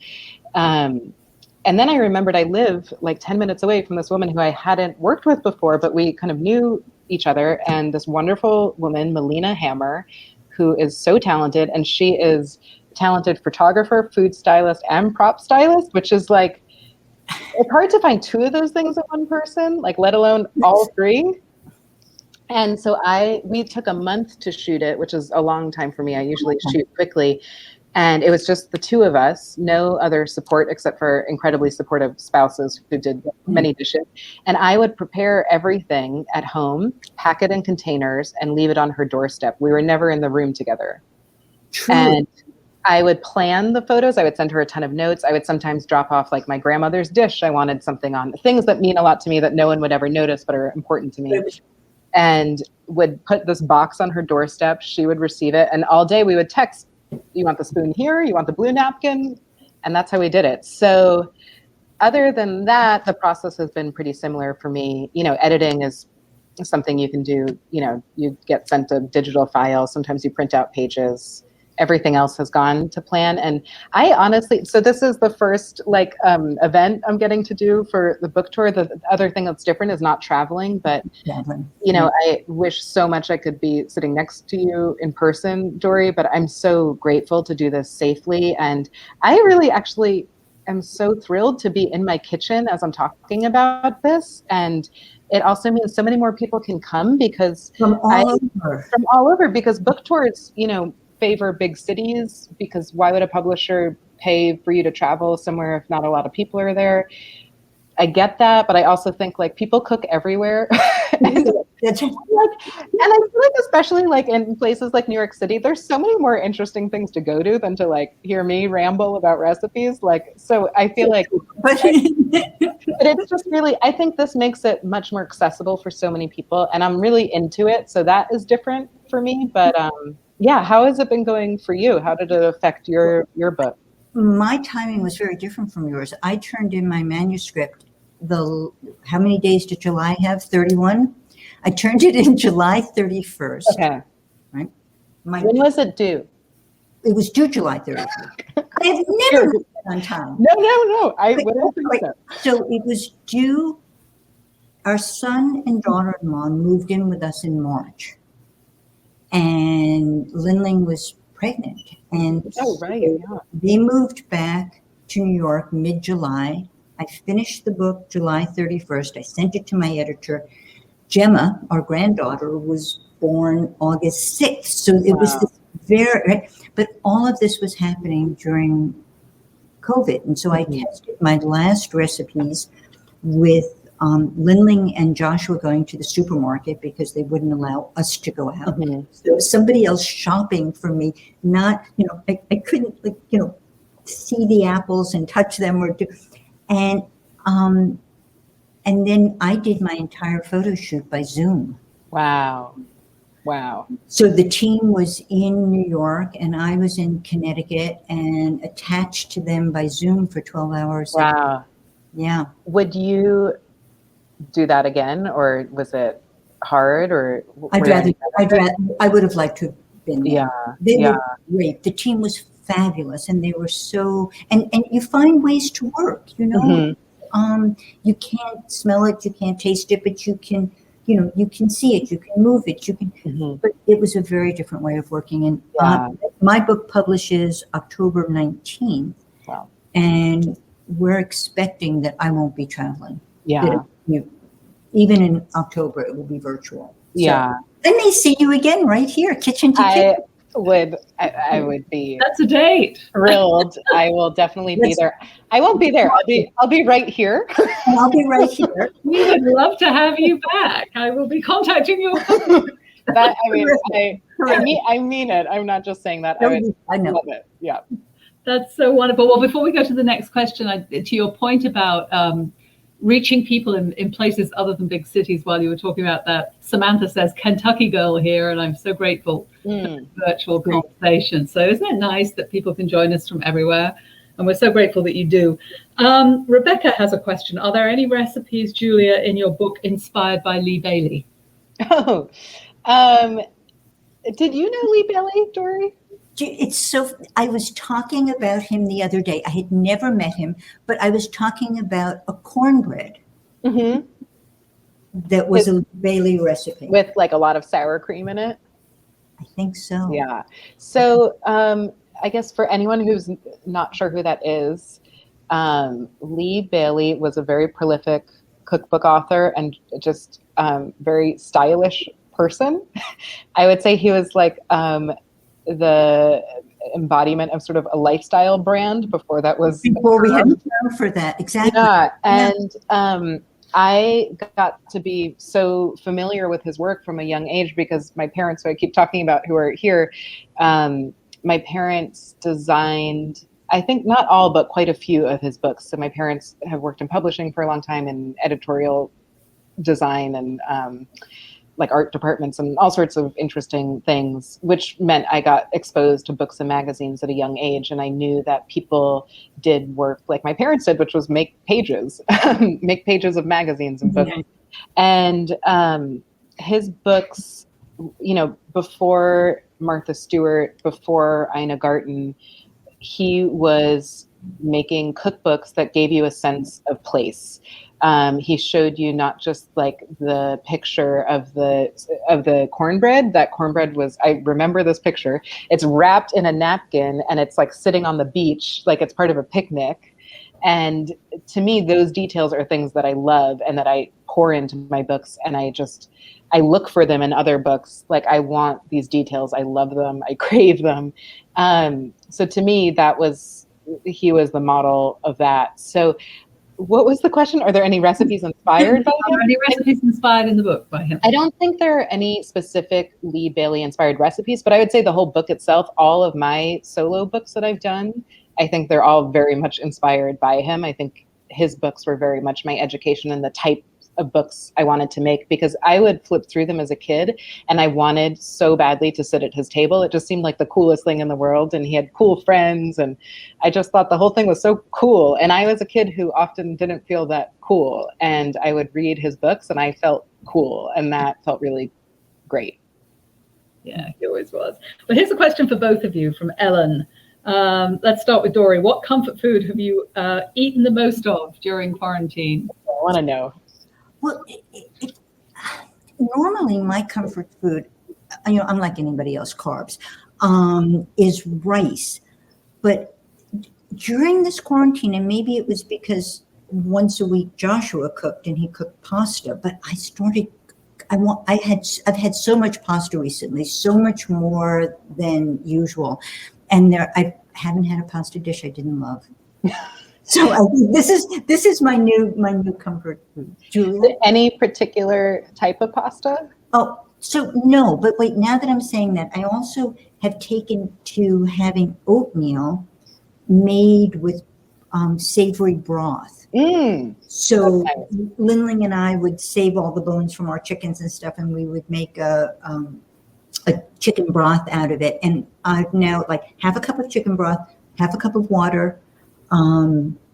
And then I remembered I live like 10 minutes away from this woman who I hadn't worked with before, but we kind of knew each other. And this wonderful woman, Melina Hammer, who is so talented. And she is a talented photographer, food stylist, and prop stylist, which is like, it's hard to find two of those things in one person, like let alone all three. And so we took a month to shoot it, which is a long time for me. I usually shoot quickly. And it was just the two of us, no other support except for incredibly supportive spouses who did many dishes. And I would prepare everything at home, pack it in containers, and leave it on her doorstep. We were never in the room together. True. And I would plan the photos. I would send her a ton of notes. I would sometimes drop off like my grandmother's dish I wanted something on, things that mean a lot to me that no one would ever notice but are important to me. And would put this box on her doorstep. She would receive it. And all day we would text, you want the spoon here? You want the blue napkin? And that's how we did it. So other than that, the process has been pretty similar for me. Editing is something you can do. You get sent a digital file. Sometimes you print out pages. Everything else has gone to plan. And I honestly, so this is the first event I'm getting to do for the book tour. The other thing that's different is not traveling, but I wish so much I could be sitting next to you in person, Dorie, but I'm so grateful to do this safely. And I really actually am so thrilled to be in my kitchen as I'm talking about this. And it also means so many more people can come because from all over, because book tours, favor big cities, because why would a publisher pay for you to travel somewhere if not a lot of people are there? I get that, but I also think like people cook everywhere. And I feel like especially like in places like New York City, there's so many more interesting things to go to than to like hear me ramble about recipes. Like, so I feel like, but it's just really, I think this makes it much more accessible for so many people, and I'm really into it. So that is different for me. But yeah, how has it been going for you? How did it affect your book? My timing was very different from yours. I turned in my manuscript. How many days did July have? 31. I turned it in July 31st. Okay. Right. When was it due? It was due July 31st. I have never been on time. No. I wouldn't think so. So it was due. Our son and daughter-in-law moved in with us in March, and Linling was pregnant, and they moved back to New York mid-July. I finished the book July 31st. I sent it to my editor. Gemma, our granddaughter, was born August 6th. So it was this but all of this was happening during COVID. And so I tested my last recipes with Linling and Joshua going to the supermarket because they wouldn't allow us to go out. So somebody else shopping for me, not, I couldn't, see the apples and touch them or do. And then I did my entire photo shoot by Zoom. Wow. So the team was in New York and I was in Connecticut and attached to them by Zoom for 12 hours. Wow. Yeah. Would you do that again, or was it hard? Or I would have liked to have been there. They were great. The team was fabulous, and they were so, and you find ways to work, you can't smell it, you can't taste it, but you can see it, you can move it, but it was a very different way of working. And my book publishes October 19th. Wow. And we're expecting that I won't be traveling. Yeah. Even in October, it will be virtual. Yeah. So, I may see you again right here, kitchen to kitchen. I would be. That's a date. Thrilled. I will definitely be there. I won't be there. I'll be right here. I'll be right here. We would love to have you back. I will be contacting you. I mean it. I'm not just saying that. I know. Love it. Yeah. That's so wonderful. Well, before we go to the next question, to your point about reaching people in places other than big cities, while you were talking about that, Samantha says, Kentucky girl here, and I'm so grateful for the virtual conversation. So isn't it nice that people can join us from everywhere? And we're so grateful that you do. Rebecca has a question. Are there any recipes, Julia, in your book inspired by Lee Bailey? Oh, did you know Lee Bailey, Dorie? It's so, I was talking about him the other day. I had never met him, but I was talking about a cornbread that was a Bailey recipe. With like a lot of sour cream in it? I think so. Yeah. So I guess for anyone who's not sure who that is, Lee Bailey was a very prolific cookbook author and just very stylish person. I would say he was like the embodiment of sort of a lifestyle brand before we had a term for that. Exactly. Yeah. And I got to be so familiar with his work from a young age because my parents, who I keep talking about, who are here, my parents designed, I think not all, but quite a few of his books. So my parents have worked in publishing for a long time, in editorial design and like art departments and all sorts of interesting things, which meant I got exposed to books and magazines at a young age. And I knew that people did work like my parents did, which was make pages of magazines and books. And his books, before Martha Stewart, before Ina Garten, he was making cookbooks that gave you a sense of place. He showed you not just like the picture of the cornbread. That cornbread was, I remember this picture, it's wrapped in a napkin and it's like sitting on the beach, like it's part of a picnic. And to me, those details are things that I love and that I pour into my books, and I look for them in other books. Like, I want these details. I love them. I crave them. So to me, he was the model of that. So what was the question? Are there any recipes inspired by him? Are any recipes inspired in the book by him? I don't think there are any specific Lee Bailey inspired recipes, but I would say the whole book itself, all of my solo books that I've done, I think they're all very much inspired by him. I think his books were very much my education in the type of books I wanted to make, because I would flip through them as a kid and I wanted so badly to sit at his table. It just seemed like the coolest thing in the world, and he had cool friends, and I just thought the whole thing was so cool. And I was a kid who often didn't feel that cool, and I would read his books and I felt cool, and that felt really great. Yeah, he always was. Well, here's a question for both of you from Ellen. Let's start with Dorie. What comfort food have you eaten the most of during quarantine? I want to know. Well, normally my comfort food, unlike anybody else, carbs, is rice. But during this quarantine, and maybe it was because once a week Joshua cooked and he cooked pasta, but I've had so much pasta recently, so much more than usual, and I haven't had a pasta dish I didn't love. So I think this is my new comfort food. Julia? Any particular type of pasta? Oh, so no, but wait, now that I'm saying that, I also have taken to having oatmeal made with savory broth. So okay. Lindling and I would save all the bones from our chickens and stuff, and we would make a chicken broth out of it. And I've now half a cup of chicken broth, half a cup of water.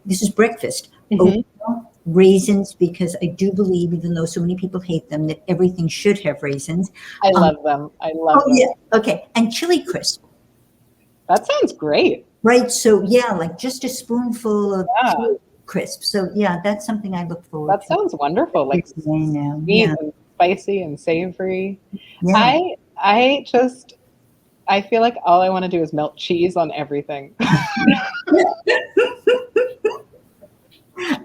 This is breakfast. Oatmeal, raisins, because I do believe, even though so many people hate them, that everything should have raisins. I love them. I love them. Yeah. Okay. And chili crisp. That sounds great. Right. So yeah, just a spoonful of chili crisp. So yeah, that's something I look forward to. That sounds wonderful. Like sweet and spicy and savory. Yeah. I feel like all I want to do is melt cheese on everything.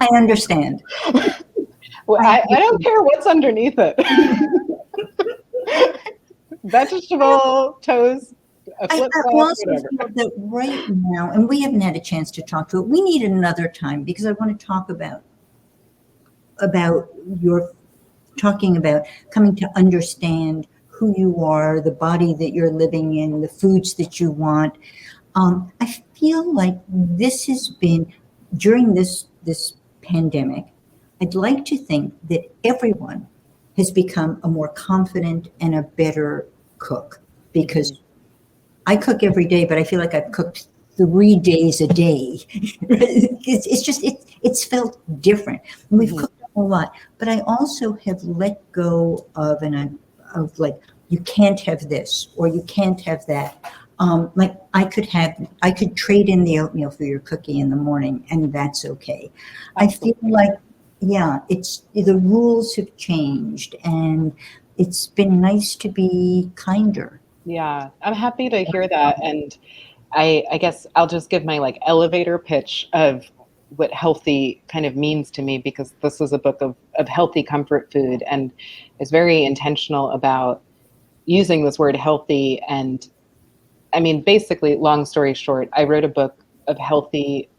I understand. Well, I don't care what's underneath it. Vegetable, toast, a flip I also feel that right now, and we haven't had a chance to talk to it, we need another time, because I want to talk about your talking about coming to understand who you are, the body that you're living in, the foods that you want. I feel like this has been, during this pandemic, I'd like to think that everyone has become a more confident and a better cook, because I cook every day, but I feel like I've cooked 3 days a day. It's felt different. And we've cooked a whole lot, but I also have let go of you can't have this or you can't have that. I could trade in the oatmeal for your cookie in the morning, and that's okay. Absolutely. I feel like, the rules have changed, and it's been nice to be kinder. Yeah, I'm happy to hear that. And I guess I'll just give my elevator pitch of what healthy kind of means to me, because this is a book of healthy comfort food, and is very intentional about using this word healthy. And I mean, basically, long story short, I wrote a book of healthy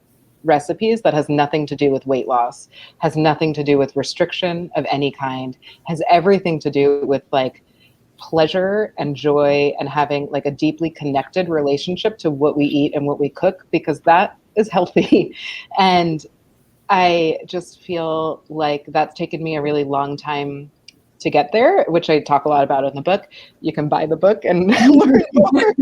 recipes that has nothing to do with weight loss, has nothing to do with restriction of any kind, has everything to do with pleasure and joy, and having a deeply connected relationship to what we eat and what we cook, because that is healthy. And I just feel like that's taken me a really long time to get there, which I talk a lot about in the book. You can buy the book and learn more.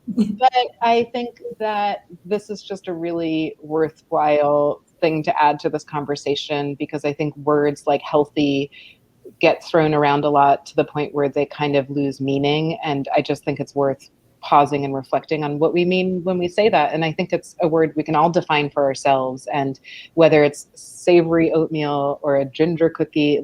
But I think that this is just a really worthwhile thing to add to this conversation, because I think words like healthy get thrown around a lot to the point where they kind of lose meaning. And I just think it's worth pausing and reflecting on what we mean when we say that. And I think it's a word we can all define for ourselves. And whether it's savory oatmeal or a ginger cookie,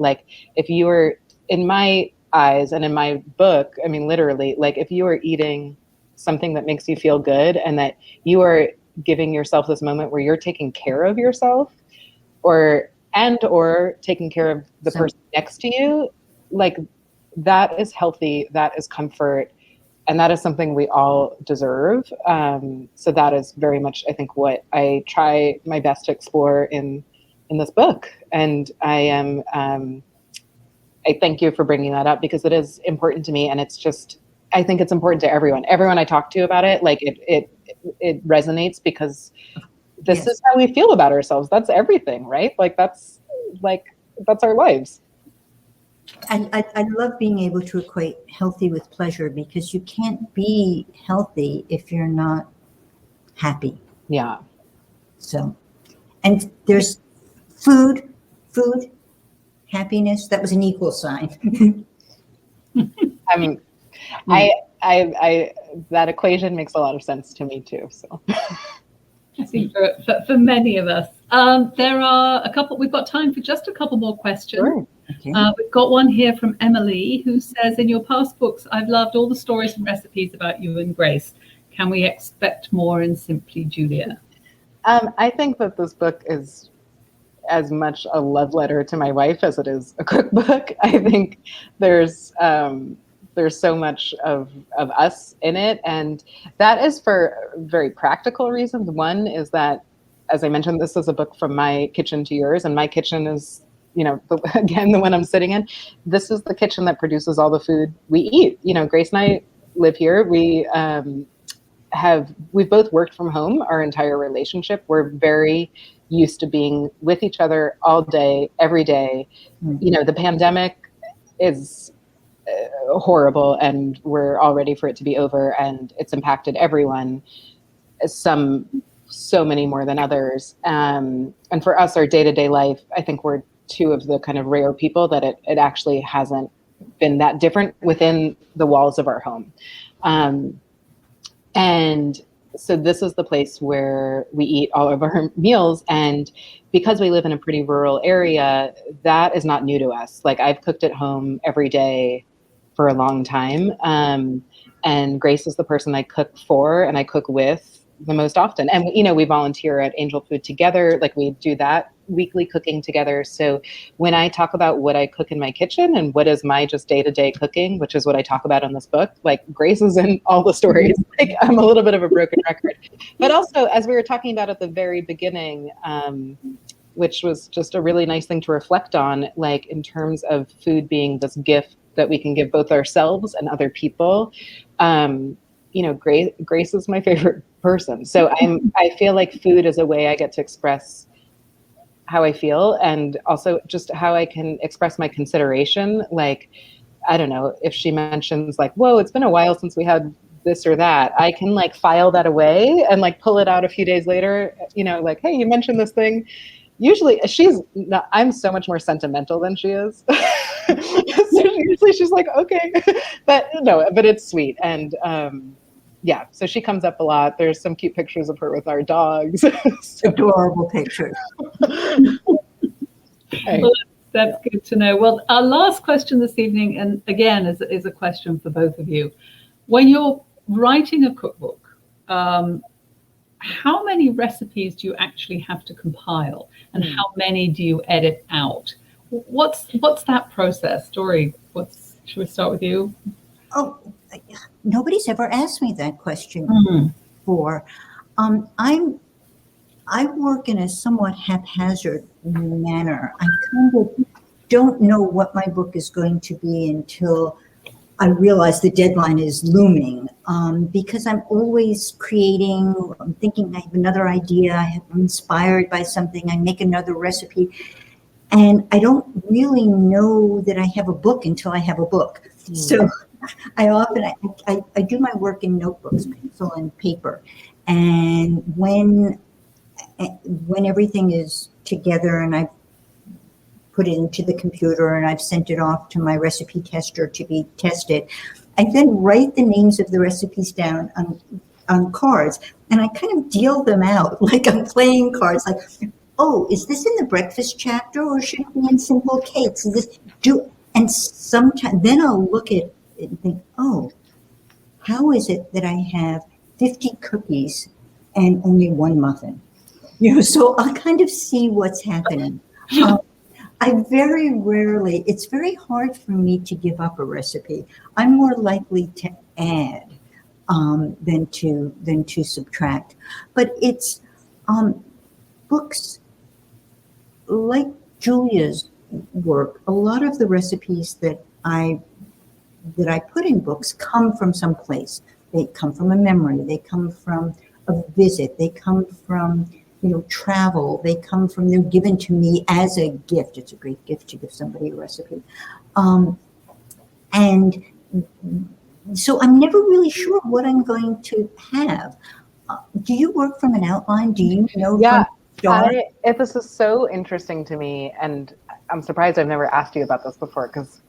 if you are, in my eyes and in my book, I mean, literally, if you are eating something that makes you feel good, and that you are giving yourself this moment where you're taking care of yourself, or and or taking care of the person next to you, like that is healthy, that is comfort, and that is something we all deserve. So that is very much, I think, what I try my best to explore in this book. And I thank you for bringing that up, because it is important to me, and it's just, I think it's important to everyone I talk to about it. Like it resonates, because this is how we feel about ourselves. That's everything, right? That's our lives. I love being able to equate healthy with pleasure, because you can't be healthy if you're not happy. Yeah. So, and there's food, happiness. That was an equal sign. I mean, I that equation makes a lot of sense to me too. So I think for many of us, there are a couple. We've got time for just a couple more questions. Sure. Okay. We've got one here from Emily, who says, in your past books, I've loved all the stories and recipes about you and Grace. Can we expect more in Simply Julia? I think that this book is as much a love letter to my wife as it is a cookbook. I think there's so much of us in it, and that is for very practical reasons. One is that, as I mentioned, this is a book from my kitchen to yours, and my kitchen is, again, the one I'm sitting in. This is the kitchen that produces all the food we eat. Grace and I live here. We've both worked from home our entire relationship. We're very used to being with each other all day, every day. Mm-hmm. The pandemic is horrible, and we're all ready for it to be over, and it's impacted everyone, so many more than others. And for us, our day-to-day life, I think we're two of the kind of rare people that it actually hasn't been that different within the walls of our home. And so this is the place where we eat all of our meals. And because we live in a pretty rural area, that is not new to us. Like, I've cooked at home every day for a long time. And Grace is the person I cook for and I cook with the most often. And, we volunteer at Angel Food together. Like, we do that weekly cooking together. So when I talk about what I cook in my kitchen and what is my just day-to-day cooking, which is what I talk about in this book, like, Grace is in all the stories. Like, I'm a little bit of a broken record. But also, as we were talking about at the very beginning, which was just a really nice thing to reflect on, like, in terms of food being this gift that we can give both ourselves and other people. Grace is my favorite person. So I feel like food is a way I get to express how I feel, and also just how I can express my consideration. Like, I don't know, if she mentions like, whoa, it's been a while since we had this or that, I can like file that away and like pull it out a few days later, like, hey, you mentioned this thing. Usually I'm so much more sentimental than she is. So usually she's like, okay, but it's sweet. And so she comes up a lot. There's some cute pictures of her with our dogs. Adorable pictures. Right. Well, that's good to know. Well, our last question this evening, and again, is a question for both of you. When you're writing a cookbook, how many recipes do you actually have to compile, and how many do you edit out? What's that process, Dorie? Should we start with you? Oh, nobody's ever asked me that question before. I work in a somewhat haphazard manner. I kind of don't know what my book is going to be until I realize the deadline is looming, because I'm always creating. I'm thinking I have another idea. I'm inspired by something. I make another recipe. And I don't really know that I have a book until I have a book. So I often do my work in notebooks, pencil and paper. And when everything is together and I've put it into the computer and I've sent it off to my recipe tester to be tested, I then write the names of the recipes down on cards, and I kind of deal them out like I'm playing cards. Like, oh, is this in the breakfast chapter, or should it be in simple cakes? And sometimes then I'll look at it and think, oh, how is it that I have 50 cookies and only one muffin? So I'll kind of see what's happening. I very rarely, it's very hard for me to give up a recipe. I'm more likely to add than to subtract. But it's books like Julia's work. A lot of the recipes that I put in books come from someplace. They come from a memory. They come from a visit. They come from travel. They come from, they're given to me as a gift. It's a great gift to give somebody a recipe. And so I'm never really sure what I'm going to have. Do you work from an outline? Do you know? Yeah, from this is so interesting to me, and I'm surprised I've never asked you about this before, because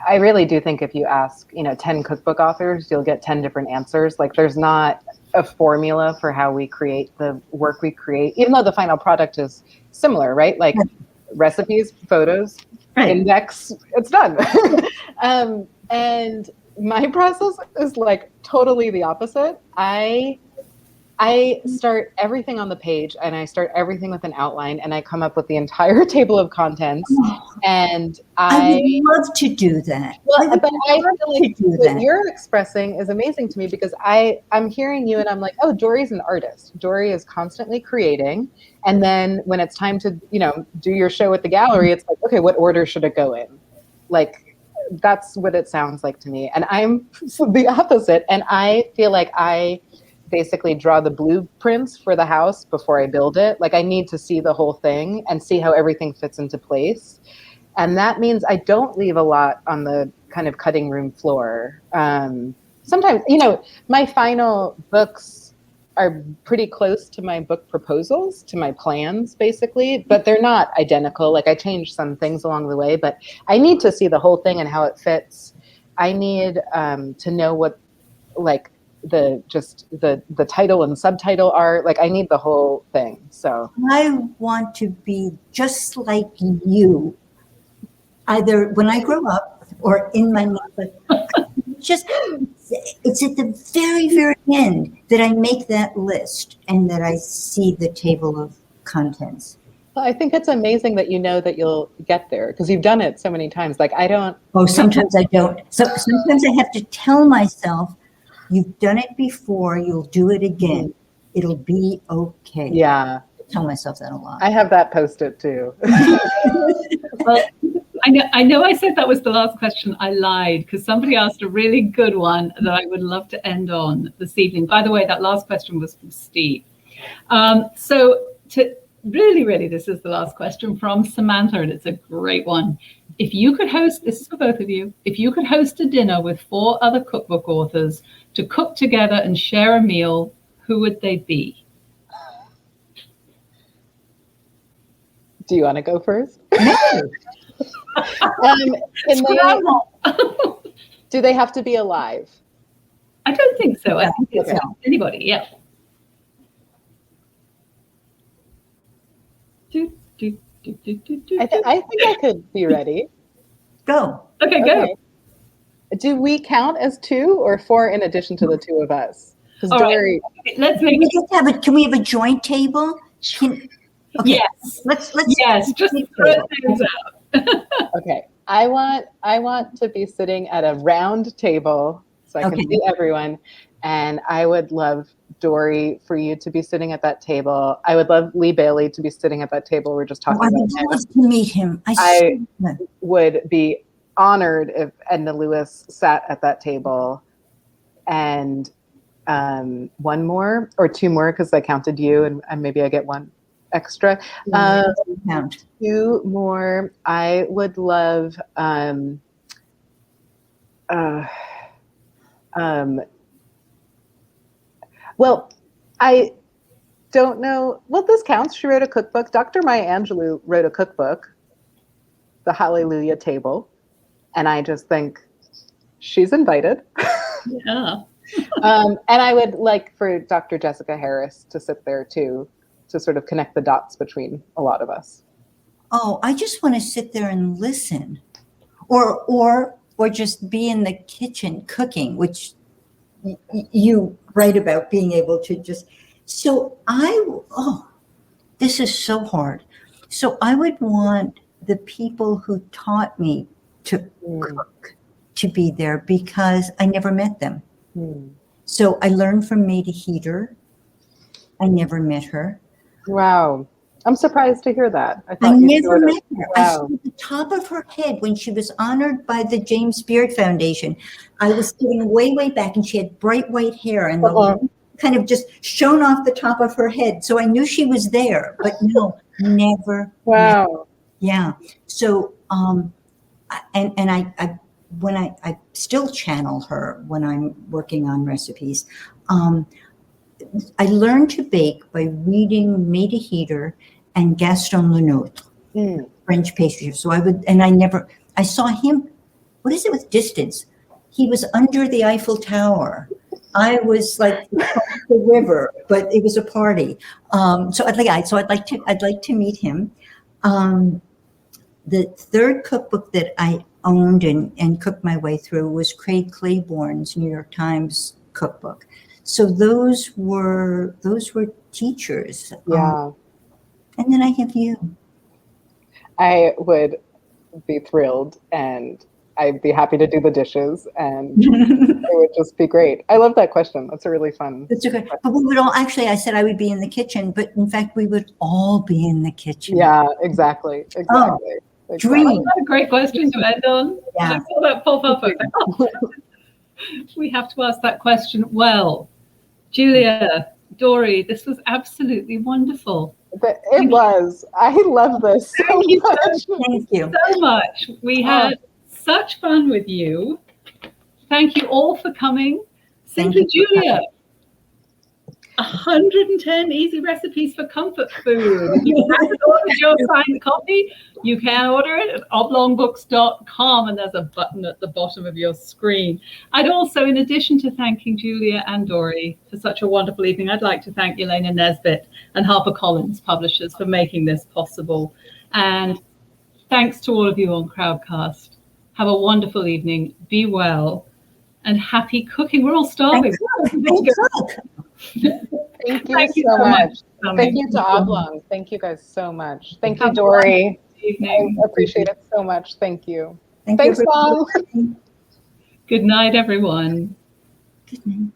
I really do think if you ask 10 cookbook authors, you'll get 10 different answers. Like, there's not a formula for how we create the work we create, even though the final product is similar, right? Like recipes, photos, index, it's done. And my process is like totally the opposite. I start everything on the page, and I start everything with an outline, and I come up with the entire table of contents. And I would love to do that. Well, but I feel like what you're expressing is amazing to me, because I'm hearing you and I'm like, oh, Dorie's an artist. Dorie is constantly creating. And then when it's time to, do your show at the gallery, it's like, okay, what order should it go in? Like, that's what it sounds like to me. And I'm the opposite. And I feel like I basically draw the blueprints for the house before I build it. Like, I need to see the whole thing and see how everything fits into place. And that means I don't leave a lot on the kind of cutting room floor. Sometimes, my final books are pretty close to my book proposals, to my plans, basically, but they're not identical. Like, I changed some things along the way, but I need to see the whole thing and how it fits. I need to know what, like, the title and subtitle are. Like, I need the whole thing. So I want to be just like you, either when I grow up or in my life. Just, it's at the very, very end that I make that list and that I see the table of contents. Well, I think it's amazing that you know that you'll get there, because you've done it so many times. Like, I don't. Oh, sometimes I don't. So sometimes I have to tell myself, you've done it before, you'll do it again. It'll be okay. Yeah. I tell myself that a lot. I have that Post-it too. Well, I know I said that was the last question. I lied, because somebody asked a really good one that I would love to end on this evening. By the way, that last question was from Steve. So really, this is the last question from Samantha, and it's a great one. If you could host, this is for both of you, if you could host a dinner with 4 other cookbook authors to cook together and share a meal, who would they be? Do you want to go first? Do they have to be alive? I don't think so. I think it's anybody, yeah. I think I could be ready. Go. Okay, go. Do we count as 2 or 4 in addition to the 2 of us? Because Dorie, right. Let's make it. Can we have a joint table? Okay. Yes. Let's yes. Just throw things out. Okay. I want to be sitting at a round table so I can see everyone, and I would love, Dorie, for you to be sitting at that table. I would love Lee Bailey to be sitting at that table. We're just talking about him. I would love to meet him. I would be honored if Edna Lewis sat at that table, and 1 more or 2 more, because I counted you, and maybe I get 1 extra. 2 more. I would love well, I don't know. Well, this counts. She wrote a cookbook. Dr. Maya Angelou wrote a cookbook, The Hallelujah Table. And I just think she's invited. Yeah. And I would like for Dr. Jessica Harris to sit there too, to sort of connect the dots between a lot of us. Oh, I just want to sit there and listen, or just be in the kitchen cooking, which you write about being able to just. So this is so hard. So I would want the people who taught me to cook to be there because I never met them. So I learned from Maida Heater. I never met her. Wow. I'm surprised to hear that. I never met her. Wow. I saw the top of her head when she was honored by the James Beard Foundation. I was sitting way, way back, and she had bright white hair, and the light kind of just shone off the top of her head. So I knew she was there, but no, never. Wow. Met her. Yeah. So, I when I still channel her when I'm working on recipes. I learned to bake by reading Maida Heater and Gaston Lenôtre, French pastry chef. So I saw him, what is it with distance? He was under the Eiffel Tower. I was like across the river, but it was a party. So I'd like to meet him. The third cookbook that I owned and cooked my way through was Craig Claiborne's New York Times cookbook. So those were teachers. Yeah. And then I have you. I would be thrilled, and I'd be happy to do the dishes, and it would just be great. I love that question. That's a really fun. That's okay. But we would all, actually, I said I would be in the kitchen, but in fact, we would all be in the kitchen. Yeah, exactly. Oh, dream. What a great question to end on. Yeah. I saw that pop up. We have to ask that question. Well, Julia, Dorie, this was absolutely wonderful. It was. I love this so much. Thank you so much. We had such fun with you. Thank you all for coming. Simply Julia, 110 easy recipes for comfort food. If you haven't ordered your signed copy, you can order it at oblongbooks.com, and there's a button at the bottom of your screen. I'd also, in addition to thanking Julia and Dorie for such a wonderful evening, I'd like to thank Elena Nesbitt and HarperCollins Publishers for making this possible. And thanks to all of you on Crowdcast. Have a wonderful evening. Be well and happy cooking. We're all starving. Thank you so much. Thank you to Oblong. Thank you guys so much. Thank you, Dorie. I appreciate it so much. Thank you. Thanks, Mom. Good night, everyone. Good night.